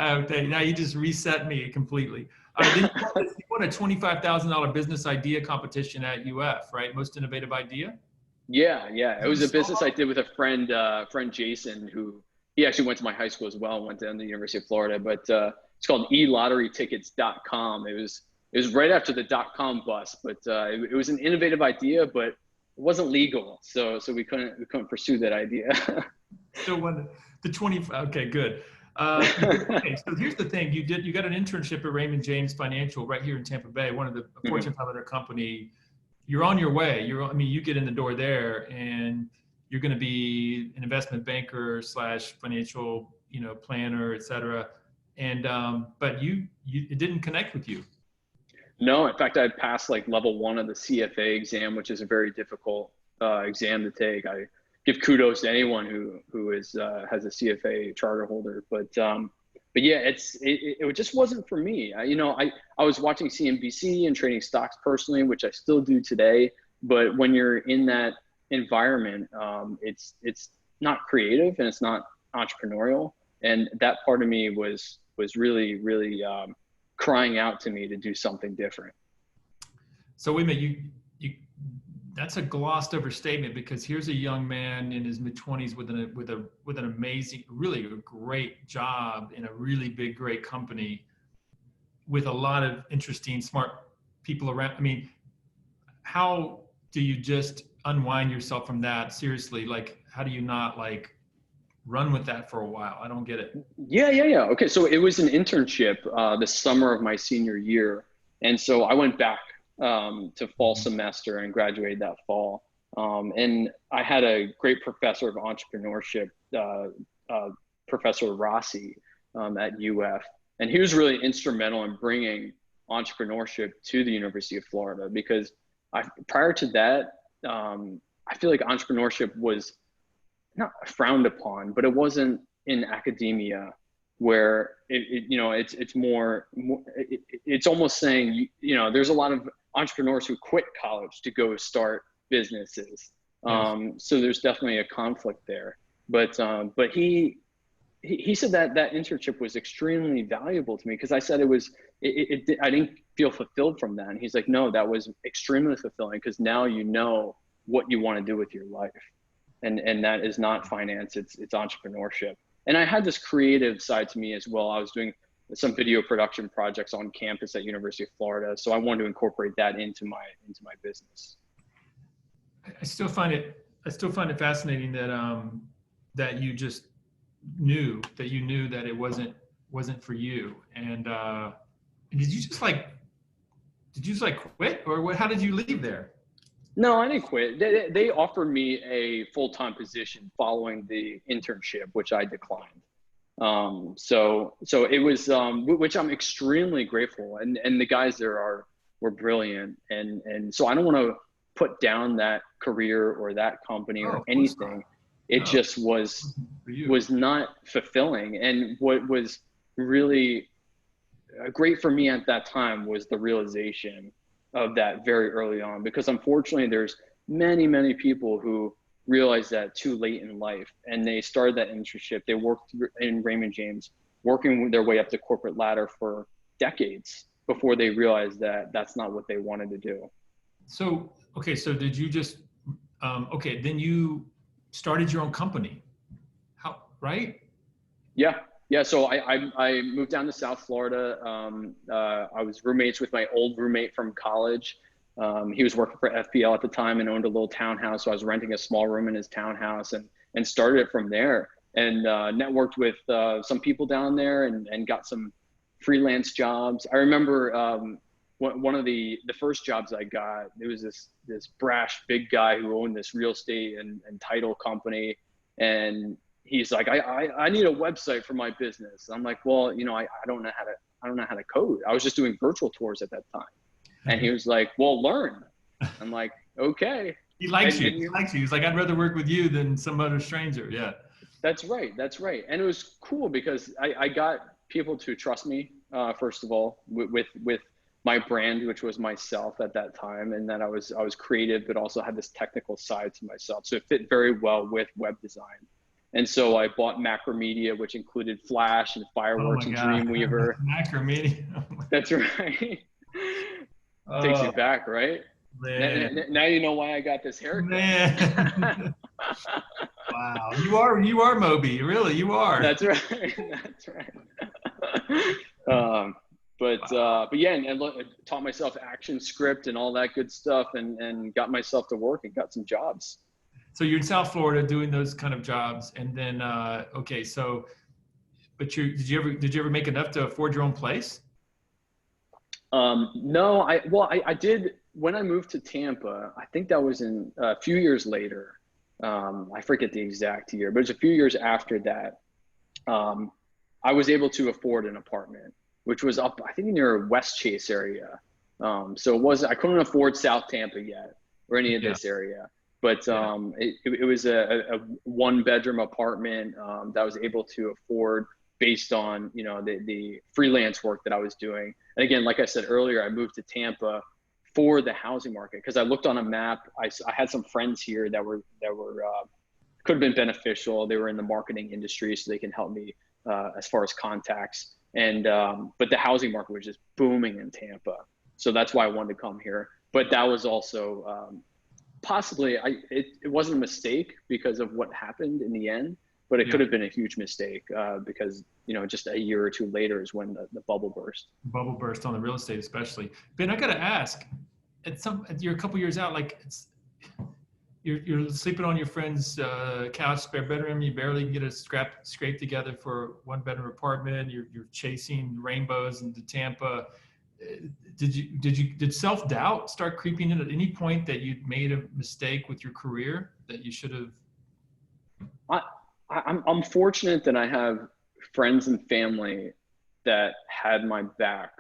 Okay, now you just reset me completely. Then you won a $25,000 business idea competition at UF, right? Most innovative idea. Yeah. It was a business I did with a friend Jason, who he actually went to my high school as well. Went down to the University of Florida, but it's called elotterytickets.com. It was right after the .com bust, but it was an innovative idea, but it wasn't legal, so we couldn't pursue that idea. Still won the 20. Okay, good. Okay, so here's the thing: you got an internship at Raymond James Financial right here in Tampa Bay, one of the Fortune 500 company. You're on your way. You get in the door there, and you're going to be an investment banker / financial, planner, et cetera. And but it didn't connect with you. No, in fact, I passed like level 1 of the CFA exam, which is a very difficult exam to take. I give kudos to anyone who has a CFA charter holder, but yeah, it just wasn't for me. I was watching CNBC and trading stocks personally, which I still do today. But when you're in that environment, it's not creative and it's not entrepreneurial, and that part of me was really crying out to me to do something different. So wait a minute, you that's a glossed over statement, because here's a young man in his mid-20s with an amazing, really a great job in a really big, great company with a lot of interesting, smart people around. I mean, how do you just unwind yourself from that? Seriously, like, how do you not run with that for a while? I don't get it. Yeah. Okay, so it was an internship the summer of my senior year, and so I went back to fall semester and graduated that fall. And I had a great professor of entrepreneurship, Professor Rossi at UF, and he was really instrumental in bringing entrepreneurship to the University of Florida, because prior to that, I feel like entrepreneurship was not frowned upon, but it wasn't in academia, where it's more it's almost saying, there's a lot of entrepreneurs who quit college to go start businesses. Yes. So there's definitely a conflict there. But he said that that internship was extremely valuable to me because I said I didn't feel fulfilled from that. And he's like, no, that was extremely fulfilling because now you know what you want to do with your life. And that is not finance, it's entrepreneurship. And I had this creative side to me as well. I was doing some video production projects on campus at University of Florida. So I wanted to incorporate that into my business. I still find it fascinating that that you just knew that it wasn't for you. And did you just like quit, or what? How did you leave there? No, I didn't quit. They offered me a full-time position following the internship, which I declined. So it was, which I'm extremely grateful. And the guys there were brilliant. And so I don't want to put down that career or that company or anything. It just was not fulfilling. And what was really great for me at that time was the realization of that very early on, because unfortunately there's many people who realize that too late in life, and they started that internship. They worked in Raymond James, working their way up the corporate ladder for decades before they realized that that's not what they wanted to do. So did you just then you started your own company? How, right? Yeah, so I moved down to South Florida. I was roommates with my old roommate from college. He was working for FPL at the time and owned a little townhouse. So I was renting a small room in his townhouse and started it from there, and networked with some people down there and got some freelance jobs. I remember one of the first jobs I got, there was this brash big guy who owned this real estate and title company, and he's like, I need a website for my business. I'm like, well, I don't know how to code. I was just doing virtual tours at that time. And he was like, well, learn. I'm like, okay. He likes you. He likes you. He's like, I'd rather work with you than some other stranger. Yeah. That's right. And it was cool because I got people to trust me, first of all, with my brand, which was myself at that time. And that I was creative, but also had this technical side to myself. So it fit very well with web design. And so I bought Macromedia, which included Flash and Fireworks and Dreamweaver. Macromedia. That's right. Takes you back, right? Now you know why I got this haircut. Man. Wow, you are Moby, really, you are. That's right. That's right. But yeah, and taught myself action script and all that good stuff, and got myself to work and got some jobs. So you're in South Florida doing those kind of jobs, and then but did you ever make enough to afford your own place? No, I did when I moved to Tampa. I think that was in a few years later. I forget the exact year, but it was a few years after that. I was able to afford an apartment, which was up, I think, near West Chase area. So I couldn't afford South Tampa yet or any of this area. But it was a 1-bedroom apartment that I was able to afford based on the freelance work that I was doing. And again, like I said earlier, I moved to Tampa for the housing market because I looked on a map. I had some friends here that could have been beneficial. They were in the marketing industry, so they can help me as far as contacts. And but the housing market was just booming in Tampa, so that's why I wanted to come here. But that was also possibly, it wasn't a mistake because of what happened in the end, but it could have been a huge mistake because, just a year or two later is when the bubble burst. Bubble burst on the real estate, especially. Ben, I got to ask, you're a couple years out, like you're sleeping on your friend's couch, spare bedroom. You barely get a scrape together for 1-bedroom apartment. You're chasing rainbows into Tampa. Did self-doubt start creeping in at any point that you'd made a mistake with your career that you should have? I'm fortunate that I have friends and family that had my back.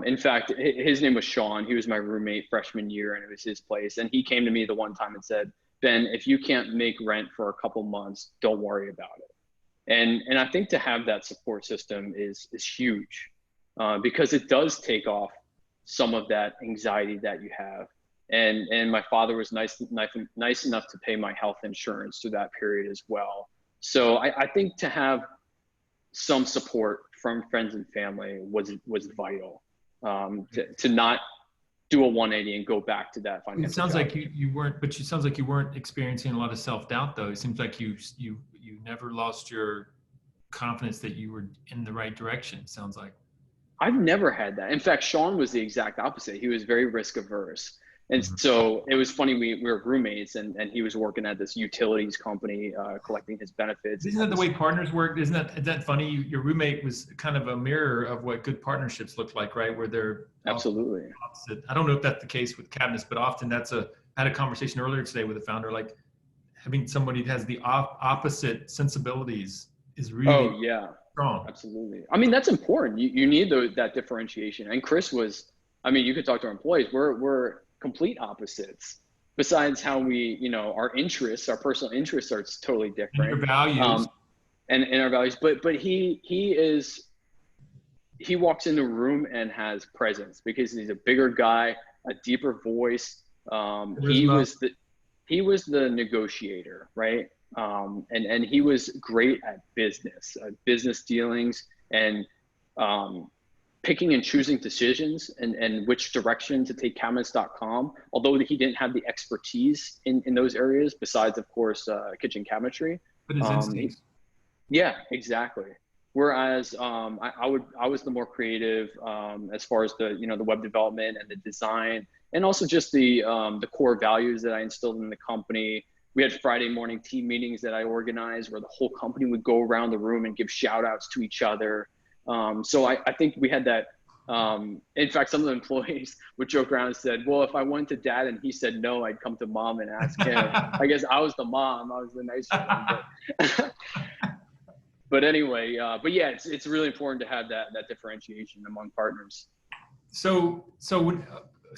In fact, his name was Sean. He was my roommate freshman year, and it was his place. And he came to me the one time and said, Ben, if you can't make rent for a couple months, don't worry about it. And I think to have that support system is huge. Because it does take off some of that anxiety that you have. And my father was nice enough to pay my health insurance through that period as well. So I think to have some support from friends and family was vital, to not do a 180 and go back to that financial It sounds job. like you weren't, but it sounds like you weren't experiencing a lot of self-doubt though. It seems like you never lost your confidence that you were in the right direction. It sounds like. I've never had that. In fact, Sean was the exact opposite. He was very risk averse. And so it was funny, we were roommates, and he was working at this utilities company, collecting his benefits. Isn't that the way partners work? Isn't that funny? Your roommate was kind of a mirror of what good partnerships look like, right? Where they're Absolutely opposite. I don't know if that's the case with cabinets, but often I had a conversation earlier today with a founder, like having somebody that has the opposite sensibilities is really strong. Absolutely. I mean, that's important. You need that differentiation. And Chris was, I mean, you could talk to our employees. We're complete opposites. Besides how we, our interests, our personal interests are totally different. And your values. And our values. But he walks into a room and has presence because he's a bigger guy, a deeper voice. He was the negotiator, right? And he was great at business dealings, and picking and choosing decisions and which direction to take cabinets.com, although he didn't have the expertise in those areas, besides, of course, kitchen cabinetry. But his instincts. Yeah, exactly. Whereas I was the more creative, as far as the the web development and the design, and also just the core values that I instilled in the company. We had Friday morning team meetings that I organized where the whole company would go around the room and give shout outs to each other. So I think we had that. In fact, some of the employees would joke around and said, well, if I went to dad and he said no, I'd come to mom and ask him. I guess I was the mom. I was the nice one. But anyway, but yeah, it's really important to have that differentiation among partners. So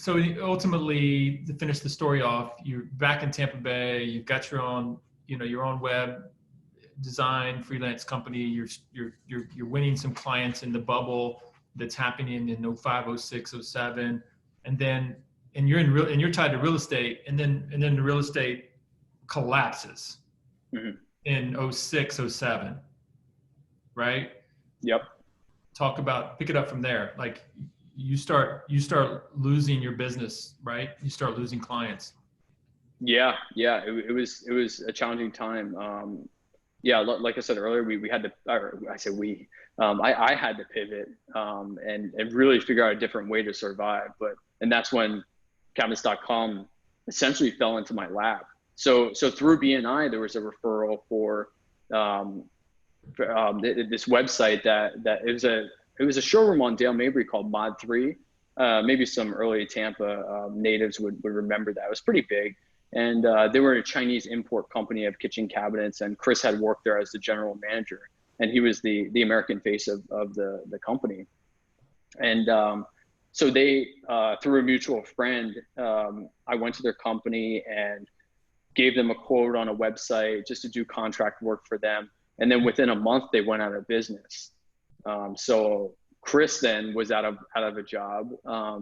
ultimately, to finish the story off, you're back in Tampa Bay. You've got your own web design freelance company. You're winning some clients in the bubble that's happening in 05, 06, 07, and you're tied to real estate, and then the real estate collapses in 06, 07, right? Yep. Pick it up from there. Like you start losing your business, right? You start losing clients. Yeah. It was a challenging time. Like I said earlier, we had to, or I said we, I had to pivot and really figure out a different way to survive. And that's when cabinets.com essentially fell into my lap. So through BNI, there was a referral for this website that it was a showroom on Dale Mabry called Mod 3. Maybe some early Tampa natives would remember that. It was pretty big. And they were a Chinese import company of kitchen cabinets, and Chris had worked there as the general manager, and he was the American face of the company. And so they, through a mutual friend, I went to their company and gave them a quote on a website just to do contract work for them. And then within a month, they went out of business. So Chris then was out of a job.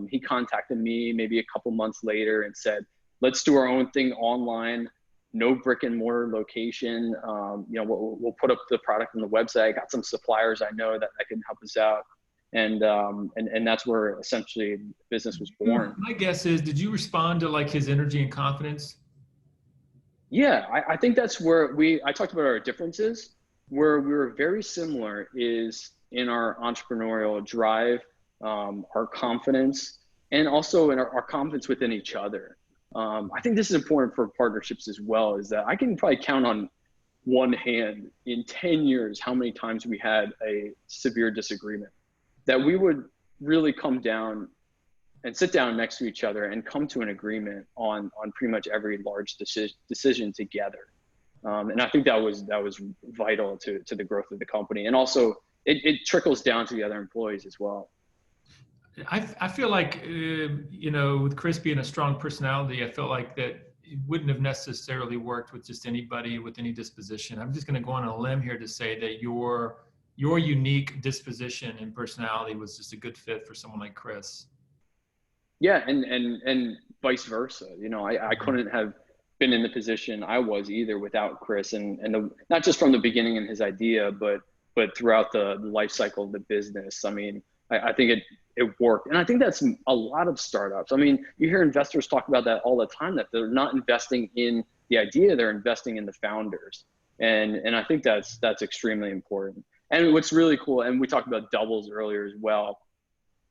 He contacted me maybe a couple months later and said, let's do our own thing online, no brick and mortar location. We'll put up the product on the website. I got some suppliers I know that can help us out. And that's where essentially business was born. My guess is, did you respond to like his energy and confidence? Yeah, I think that's where I talked about our differences. Where we were very similar is in our entrepreneurial drive, our confidence, and also in our confidence within each other. I think this is important for partnerships as well, is that I can probably count on one hand in 10 years how many times we had a severe disagreement, that we would really come down and sit down next to each other and come to an agreement on pretty much every large decision together. And I think that was vital to the growth of the company. And also it trickles down to the other employees as well. I feel like, with Chris being a strong personality, I felt like that it wouldn't have necessarily worked with just anybody with any disposition. I'm just going to go on a limb here to say that your unique disposition and personality was just a good fit for someone like Chris. Yeah. And vice versa. You know, I couldn't have been in the position I was either without Chris, and not just from the beginning and his idea, but throughout the life cycle of the business. I mean, I think it worked. And I think that's a lot of startups. I mean, you hear investors talk about that all the time, that they're not investing in the idea, they're investing in the founders. And I think that's extremely important. And what's really cool, and we talked about doubles earlier as well,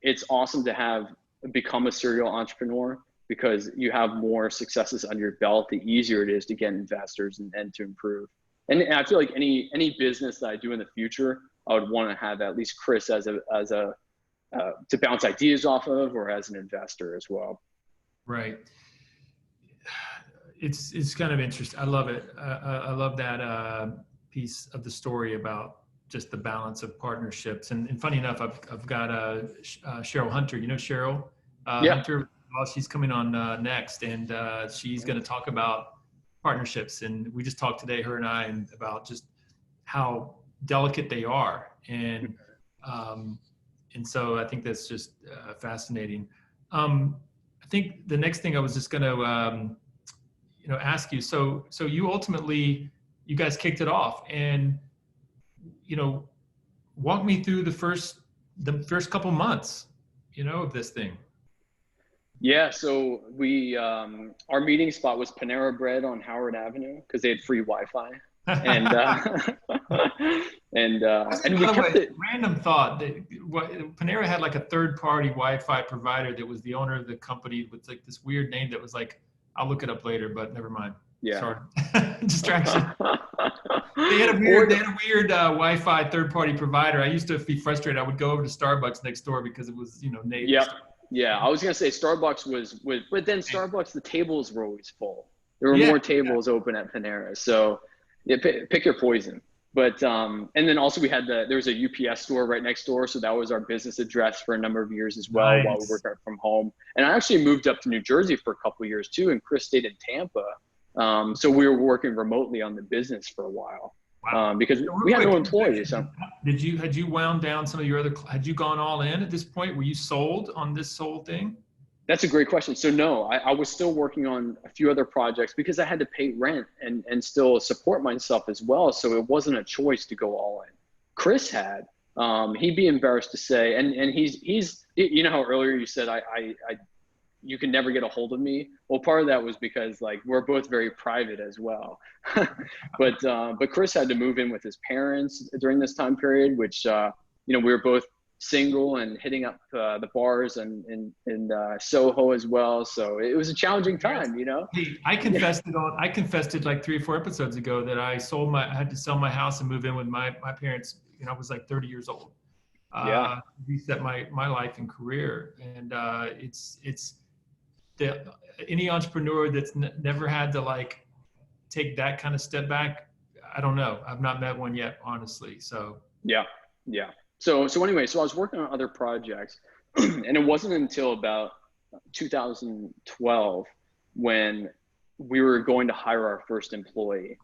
it's awesome to have become a serial entrepreneur, because you have more successes under your belt, the easier it is to get investors and to improve. And I feel like any business that I do in the future, I would want to have at least Chris as a to bounce ideas off of, or as an investor as well. Right. It's kind of interesting. I love it. I love that piece of the story about just the balance of partnerships. And funny enough, I've got Cheryl Hunter. You know Cheryl Hunter. Well, she's coming on next, and she's going to talk about partnerships. And we just talked today, her and I, about just how delicate they are. And so I think that's just fascinating. I think the next thing I was just going to ask you. So you ultimately, you guys kicked it off, and walk me through the first couple months, of this thing. Yeah, so we our meeting spot was Panera Bread on Howard Avenue, because they had free Wi-Fi, and we kept it. Random thought that Panera had like a third-party Wi-Fi provider that was the owner of the company with like this weird name that was like, I'll look it up later, but never mind. Yeah. Sorry. Distraction. They had a weird Wi-Fi third-party provider. I used to be frustrated. I would go over to Starbucks next door because it was, native. Yep. Yeah, I was gonna say Starbucks but then Starbucks, the tables were always full. There were more tables open at Panera, so pick your poison. But and then also we had there was a UPS store right next door, so that was our business address for a number of years as well. Nice. While we worked from home. And I actually moved up to New Jersey for a couple of years too, and Chris stayed in Tampa, so we were working remotely on the business for a while. Wow. Because we had no employees. So. Had you wound down some of your had you gone all in at this point? Were you sold on this whole thing? That's a great question. So no, I was still working on a few other projects because I had to pay rent and still support myself as well. So it wasn't a choice to go all in. Chris had, he'd be embarrassed to say, and he's, how earlier you said, you can never get a hold of me. Well, part of that was because like we're both very private as well. but Chris had to move in with his parents during this time period, which we were both single and hitting up the bars in Soho as well. So it was a challenging time, Hey, I confessed it like 3 or 4 episodes ago that I had to sell my house and move in with my parents. I was like 30 years old. Reset my life and career. And it's any entrepreneur that's never had to like take that kind of step back, I don't know. I've not met one yet, honestly. So yeah. So anyway, I was working on other projects, and it wasn't until about 2012 when we were going to hire our first employee.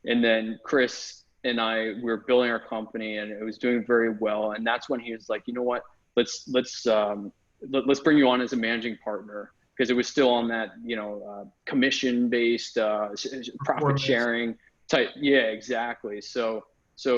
And then Chris and we were building our company, and it was doing very well. And that's when he was like, you know what, let's bring you on as a managing partner. Because it was still on that, commission-based profit sharing type. Yeah, exactly. So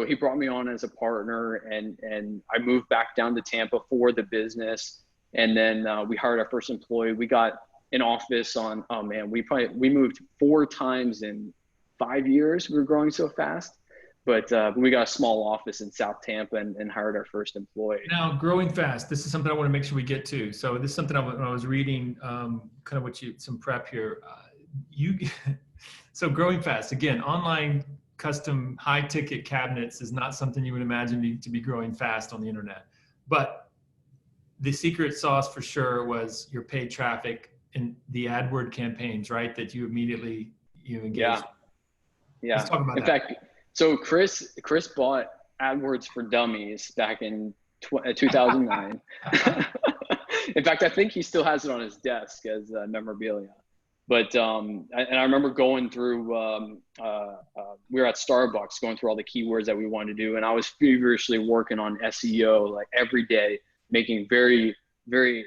he brought me on as a partner, and I moved back down to Tampa for the business. And then we hired our first employee. We got an office we moved 4 times in 5 years. We were growing so fast. But we got a small office in South Tampa and hired our first employee. Now, growing fast, this is something I want to make sure we get to. So this is something when I was reading, kind of some prep here. So growing fast, again, online custom high ticket cabinets is not something you would imagine to be growing fast on the internet. But the secret sauce for sure was your paid traffic and the AdWord campaigns, right? That you immediately engaged. Yeah. Let's talk about that. In fact, so Chris bought AdWords for Dummies back in 2009. In fact, I think he still has it on his desk as memorabilia. But and I remember going through. We were at Starbucks going through all the keywords that we wanted to do, and I was feverishly working on SEO like every day, making very, very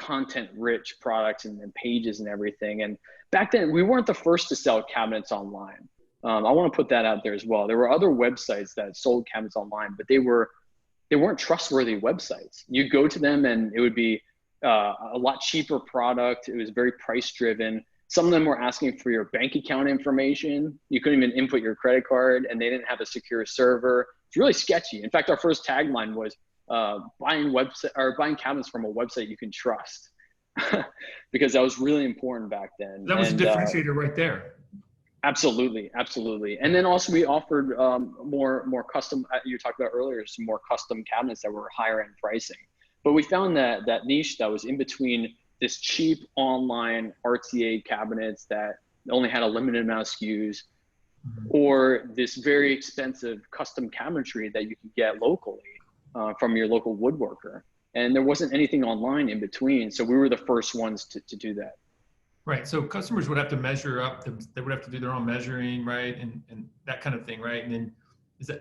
content-rich products and pages and everything. And back then, we weren't the first to sell cabinets online. I want to put that out there as well. There were other websites that sold cabinets online, but they weren't trustworthy websites. You go to them and it would be a lot cheaper product. It was very price-driven. Some of them were asking for your bank account information. You couldn't even input your credit card, and they didn't have a secure server. It's really sketchy. In fact, our first tagline was buying cabinets from a website you can trust, because that was really important back then. That was a differentiator right there. Absolutely, absolutely. And then also we offered more custom. You talked about earlier, some more custom cabinets that were higher end pricing. But we found that niche that was in between this cheap online RTA cabinets that only had a limited amount of SKUs, or this very expensive custom cabinetry that you can get locally from your local woodworker. And there wasn't anything online in between. So we were the first ones to do that. Right. So customers would have to measure up. They would have to do their own measuring, right? And that kind of thing, right? And then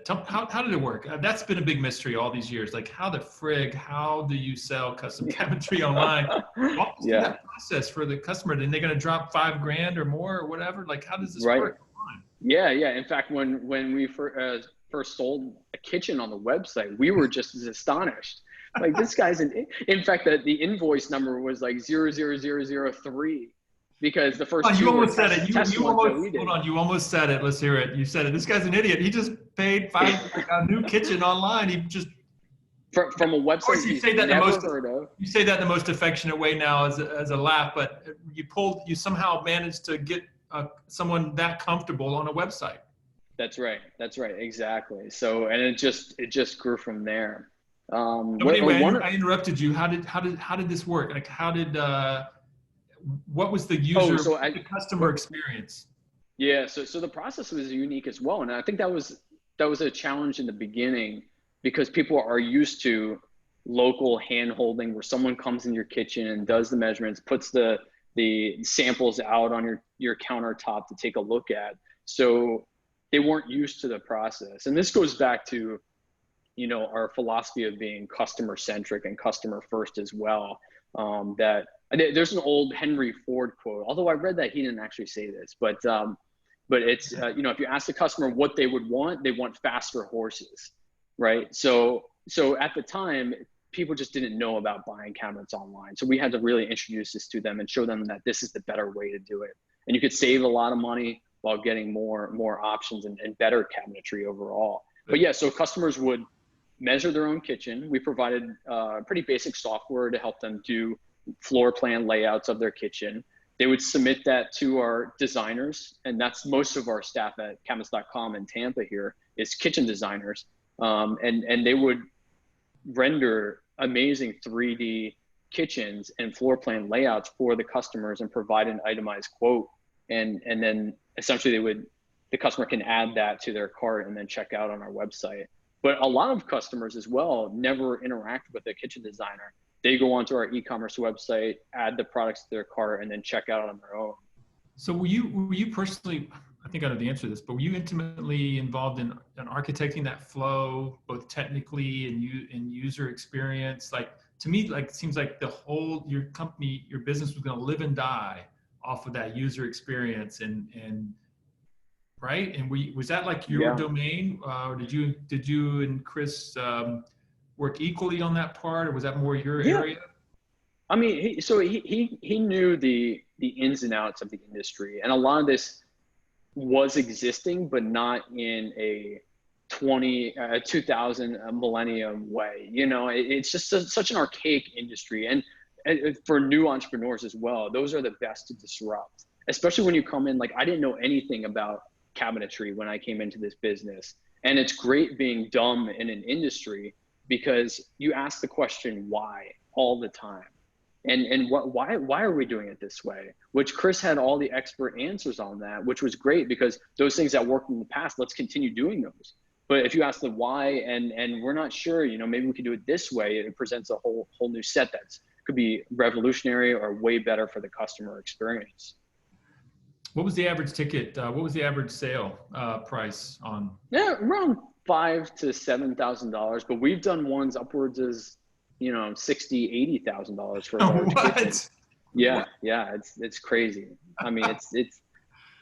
how did it work? That's been a big mystery all these years. Like how do you sell custom cabinetry online? Walk us through that process for the customer. Then they're going to drop $5,000 or more or whatever. Like how does this work? Yeah. In fact, when we first sold a kitchen on the website, we were just as astonished. Like this guy's in fact, the invoice number was like 00003. Because the first you almost said it. Hold on, you almost said it. Let's hear it. You said it. This guy's an idiot. He just paid a new kitchen online. He just from a website you say that you say that in the most affectionate way now as a laugh, but you somehow managed to get someone that comfortable on a website. That's right. Exactly. So and it just grew from there. Anyway, I interrupted you. How did this work? Like what was the the customer experience? Yeah, so the process was unique as well, and I think that was a challenge in the beginning because people are used to local hand holding, where someone comes in your kitchen and does the measurements, puts the samples out on your countertop to take a look at. So they weren't used to the process, and this goes back to our philosophy of being customer centric and customer first as well. There's an old Henry Ford quote, although I read that he didn't actually say this, but it's, if you ask the customer what they would want, they want faster horses, right? So at the time, people just didn't know about buying cabinets online. So we had to really introduce this to them and show them that this is the better way to do it. And you could save a lot of money while getting more options and better cabinetry overall. But yeah, so customers would measure their own kitchen. We provided pretty basic software to help them do floor plan layouts of their kitchen. They would submit that to our designers, and that's most of our staff at cabinets.com in Tampa here is kitchen designers. And they would render amazing 3D kitchens and floor plan layouts for the customers and provide an itemized quote. And then essentially the customer can add that to their cart and then check out on our website. But a lot of customers as well never interact with the kitchen designer. They go onto our e-commerce website, add the products to their cart, and then check out on their own. So were you personally, I think I know the answer to this, but were you intimately involved in architecting that flow, both technically and user experience? Like to me, it seems like your company, your business was going to live and die off of that user experience and right? And was that like your domain? Or did you and Chris work equally on that part, or was that more your area? I mean, he knew the ins and outs of the industry, and a lot of this was existing, but not in a 2000 millennium way. It's just such an archaic industry, and for new entrepreneurs as well, those are the best to disrupt. Especially when you come in, like I didn't know anything about cabinetry when I came into this business, and it's great being dumb in an industry because you ask the question why all the time, and why are we doing it this way? Which Chris had all the expert answers on that, which was great because those things that worked in the past, let's continue doing those. But if you ask the why and we're not sure, maybe we can do it this way, it presents a whole new set that's could be revolutionary or way better for the customer experience. What was the average ticket? What was the average sale price on? Yeah, around $5,000 to $7,000, but we've done ones upwards as $60,000-$80,000 for a large kitchen. Yeah, yeah, it's crazy. I mean,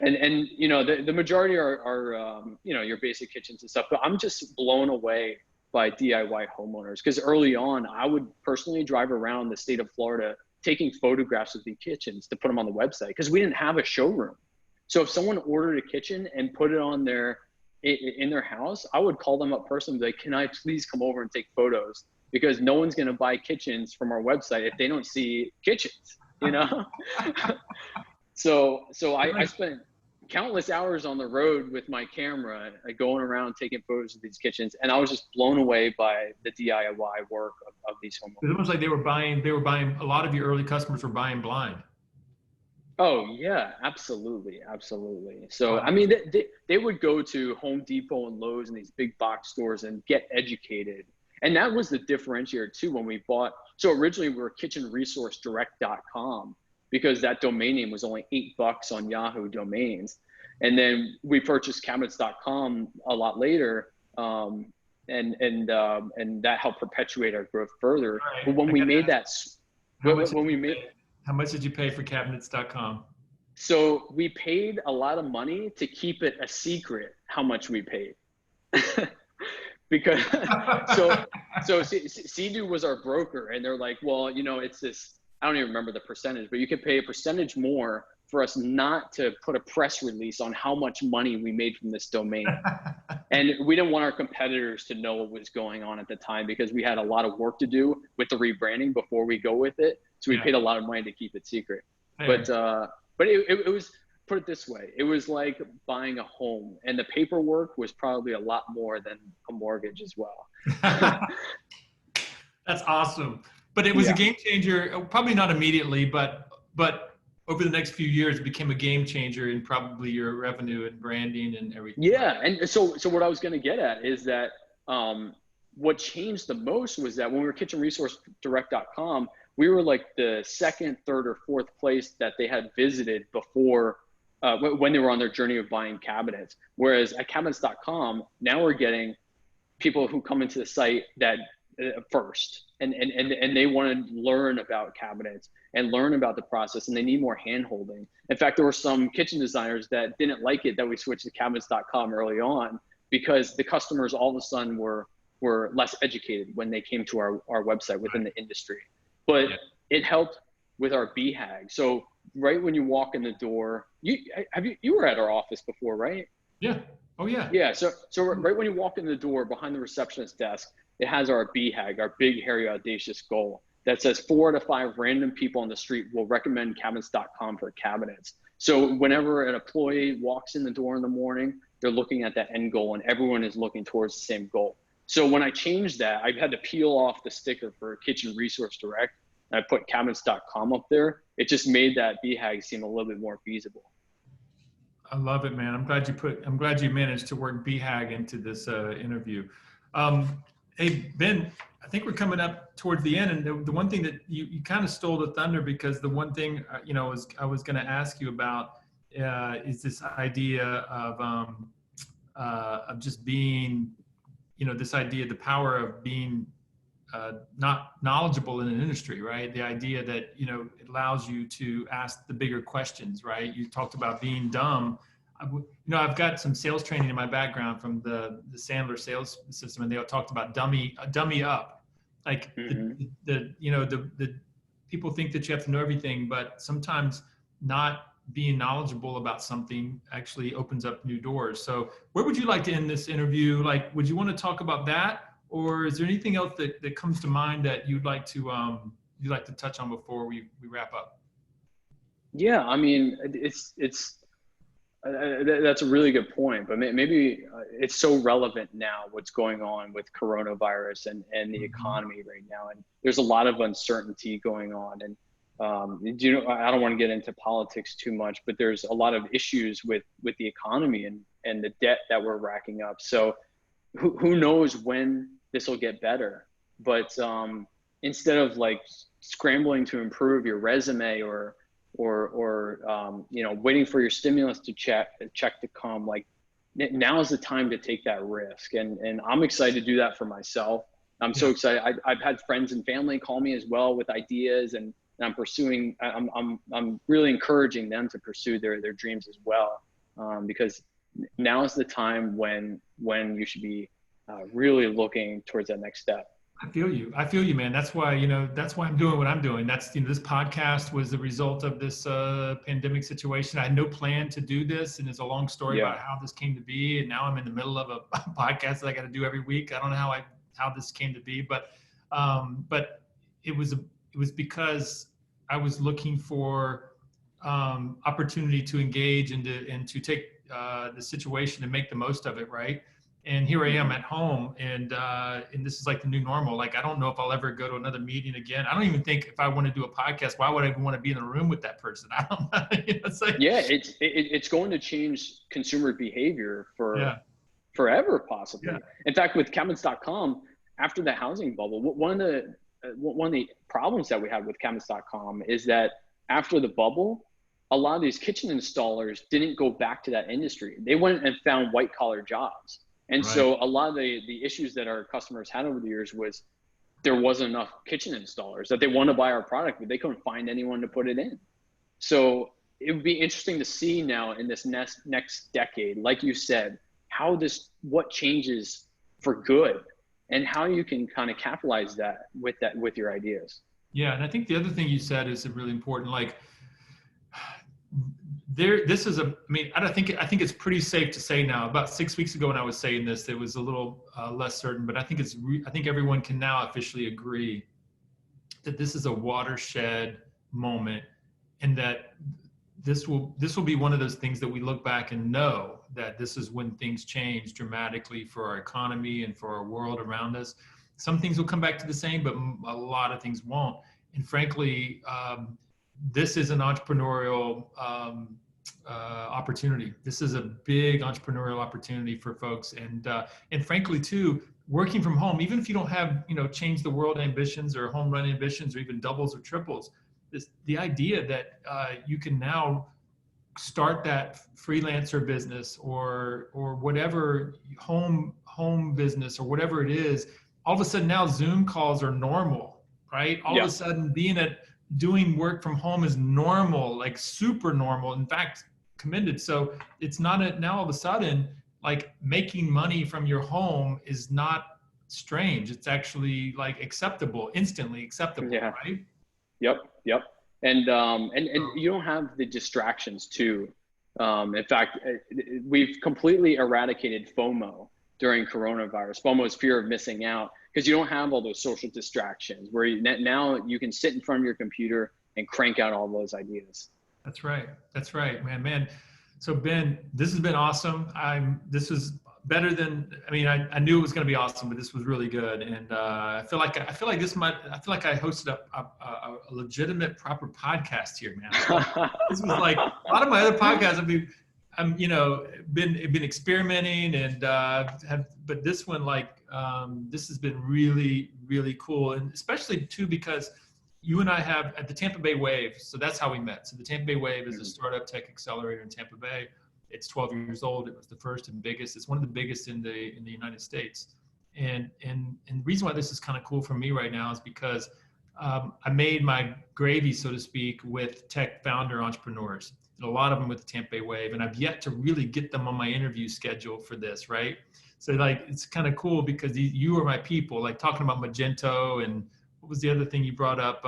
and the majority are your basic kitchens and stuff. But I'm just blown away by DIY homeowners, because early on, I would personally drive around the state of Florida taking photographs of the kitchens to put them on the website, because we didn't have a showroom. So if someone ordered a kitchen and put it on in their house, I would call them up personally, like, can I please come over and take photos? Because no one's going to buy kitchens from our website if they don't see kitchens, So I spent countless hours on the road with my camera, going around taking photos of these kitchens, and I was just blown away by the DIY work of these homeowners. It's almost like they were buying, a lot of your early customers were buying blind. Oh yeah, absolutely. So, I mean, they would go to Home Depot and Lowe's and these big box stores and get educated. And that was the differentiator too when we bought. So originally we were kitchenresourcedirect.com, because that domain name was only $8 on Yahoo domains. And then we purchased cabinets.com a lot later. And that helped perpetuate our growth further. Right. But when we made that, how much did you pay for cabinets.com? So we paid a lot of money to keep it a secret how much we paid. Because so CDU was our broker, and they're like, well, it's this, I don't even remember the percentage, but you could pay a percentage more for us not to put a press release on how much money we made from this domain. And we didn't want our competitors to know what was going on at the time, because we had a lot of work to do with the rebranding before we go with it. So we paid a lot of money to keep it secret. But it was, put it this way, it was like buying a home, and the paperwork was probably a lot more than a mortgage as well. That's awesome. But it was a game changer, probably not immediately, but over the next few years, it became a game changer in probably your revenue and branding and everything. Yeah, and so what I was going to get at is that what changed the most was that when we were kitchenresourcedirect.com, we were like the second, third, or fourth place that they had visited before when they were on their journey of buying cabinets. Whereas at cabinets.com, now we're getting people who come into the site that first, and they want to learn about cabinets and learn about the process, and they need more hand-holding. In fact, there were some kitchen designers that didn't like it that we switched to cabinets.com early on, because the customers all of a sudden were less educated when they came to our website within the industry. But it helped with our BHAG. So right when you walk in the door, you were at our office before, right? Yeah. Oh yeah. Yeah. So right when you walk in the door, behind the receptionist desk, it has our BHAG, our big, hairy, audacious goal, that says 4 to 5 random people on the street will recommend cabinets.com for cabinets. So whenever an employee walks in the door in the morning, they're looking at that end goal, and everyone is looking towards the same goal. So when I changed that, I had to peel off the sticker for Kitchen Resource Direct, and I put cabinets.com up there. It just made that BHAG seem a little bit more feasible. I love it, man. I'm glad you managed to work BHAG into this interview. Hey, Ben, I think we're coming up towards the end, and the one thing that you kind of stole the thunder, because the one thing I was going to ask you about is this idea of just being, this idea, the power of being not knowledgeable in an industry, right? The idea that it allows you to ask the bigger questions, right? You talked about being dumb. I've got some sales training in my background from the Sandler sales system, and they all talked about dummy up. Like the people think that you have to know everything, but sometimes not being knowledgeable about something actually opens up new doors. So where would you like to end this interview? Like, would you want to talk about that, or is there anything else that comes to mind that you'd like to touch on before we wrap up? Yeah, I mean, that's a really good point, but maybe it's so relevant now, what's going on with coronavirus and the economy right now. And there's a lot of uncertainty going on. And, I don't want to get into politics too much, but there's a lot of issues with the economy and the debt that we're racking up. So who knows when this will get better. But instead of like scrambling to improve your resume or waiting for your stimulus check to come, like now is the time to take that risk. And I'm excited to do that for myself. I'm so excited. I've had friends and family call me as well with ideas, and I'm pursuing. I'm really encouraging them to pursue their dreams as well, because now is the time when you should be really looking towards that next step. I feel you, man. That's why, that's why I'm doing what I'm doing. That's, this podcast was the result of this pandemic situation. I had no plan to do this. And it's a long story about how this came to be. And now I'm in the middle of a podcast that I got to do every week. I don't know how this came to be, but it was because I was looking for opportunity to engage and to take the situation and make the most of it. Right. And here I am at home, and this is like the new normal. Like, I don't know if I'll ever go to another meeting again. I don't even think if I want to do a podcast, why would I even want to be in a room with that person? I don't know. It's like, it's going to change consumer behavior forever, possibly. In fact, with cabinets.com, after the housing bubble, one of the problems that we had with cabinets.com is that after the bubble, a lot of these kitchen installers didn't go back to that industry. They went and found white collar jobs. And so a lot of the issues that our customers had over the years was there wasn't enough kitchen installers that they want to buy our product, but they couldn't find anyone to put it in. So it would be interesting to see now in this next decade, like you said, what changes for good and how you can kind of capitalize with your ideas. Yeah. And I think the other thing you said is really important. Like, I think it's pretty safe to say now. About 6 weeks ago when I was saying this, it was a little less certain, but I think everyone can now officially agree that this is a watershed moment, and that this will be one of those things that we look back and know that this is when things change dramatically for our economy and for our world around us. Some things will come back to the same, but a lot of things won't. And frankly, this is an entrepreneurial opportunity. This is a big entrepreneurial opportunity for folks, and frankly too, working from home, even if you don't have change the world ambitions or home run ambitions or even doubles or triples, the idea that you can now start that freelancer business or whatever home business or whatever it is, all of a sudden now Zoom calls are normal, right? All of a sudden doing work from home is normal, like super normal, in fact, commended. So it's not now all of a sudden, like, making money from your home is not strange. It's actually like acceptable, instantly acceptable, right? Yep. And you don't have the distractions too. In fact, we've completely eradicated FOMO during coronavirus. FOMO is fear of missing out, because you don't have all those social distractions where now you can sit in front of your computer and crank out all those ideas. That's right, man. So Ben, this has been awesome. This was better than, I knew it was going to be awesome, but this was really good. And I feel like I hosted a legitimate, proper podcast here, man. This was like a lot of my other podcasts. I'm been experimenting and but this one, this has been really, really cool. And especially too, because you and I have at the Tampa Bay Wave. So that's how we met. So the Tampa Bay Wave is a startup tech accelerator in Tampa Bay. It's 12 years old. It was the first and biggest. It's one of the biggest in the United States. And the reason why this is kind of cool for me right now is because I made my gravy, so to speak, with tech founder entrepreneurs. And a lot of them with the Tampa Bay Wave, and I've yet to really get them on my interview schedule for this, right? So it's kind of cool because you are my people, like talking about Magento, and what was the other thing you brought up?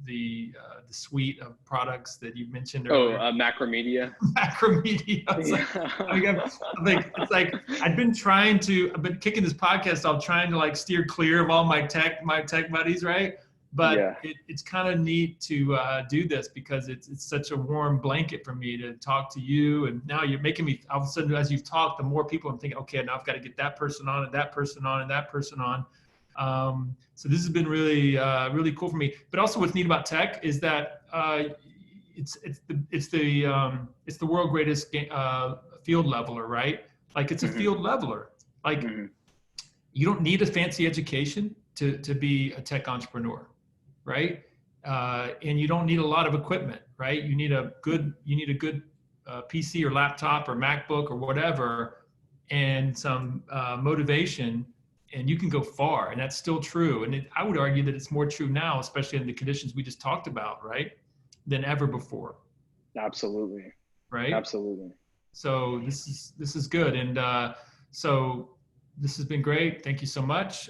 The suite of products that you mentioned earlier. Macromedia. Macromedia. It's like I've been kicking this podcast off, trying to steer clear of all my tech buddies, right? But it's kind of neat to do this because it's such a warm blanket for me to talk to you. And now you're making me, all of a sudden, as you've talked, the more people I'm thinking, okay, now I've got to get that person on and that person on and that person on. So this has been really, really cool for me. But also what's neat about tech is that it's the world's greatest field leveler, right? Like it's a field leveler. Like you don't need a fancy education to be a tech entrepreneur, right? And you don't need a lot of equipment, right? You need a good PC or laptop or MacBook or whatever, and some motivation, and you can go far, and that's still true. And I would argue that it's more true now, especially in the conditions we just talked about, right, than ever before. Absolutely. Right. Absolutely. So this is good, and so this has been great. Thank you so much.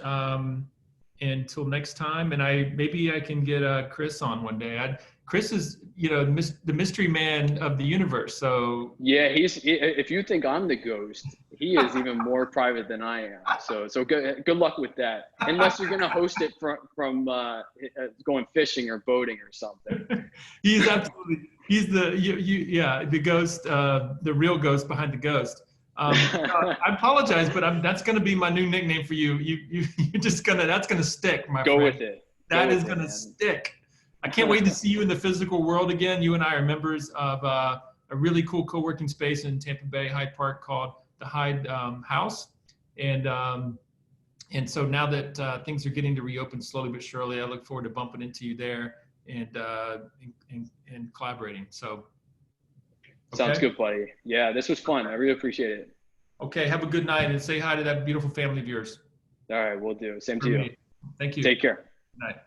Until next time, and maybe I can get Chris on one day. Chris is, the mystery man of the universe. So yeah, if you think I'm the ghost, he is even more private than I am. So good luck with that. Unless you're gonna host it from going fishing or boating or something. He's the ghost, the real ghost behind the ghost. I apologize, but that's going to be my new nickname for you. You're just that's going to stick, my friend. Go with it. That is going to stick. I can't wait to see you in the physical world again. You and I are members of a really cool co-working space in Tampa Bay, Hyde Park, called the Hyde House. And so now that things are getting to reopen slowly but surely, I look forward to bumping into you there and collaborating. So. Okay. Sounds good, buddy. Yeah, this was fun. I really appreciate it. Okay, have a good night and say hi to that beautiful family of yours. All right, we'll do. Same to you. Thank you. Take care. Good night.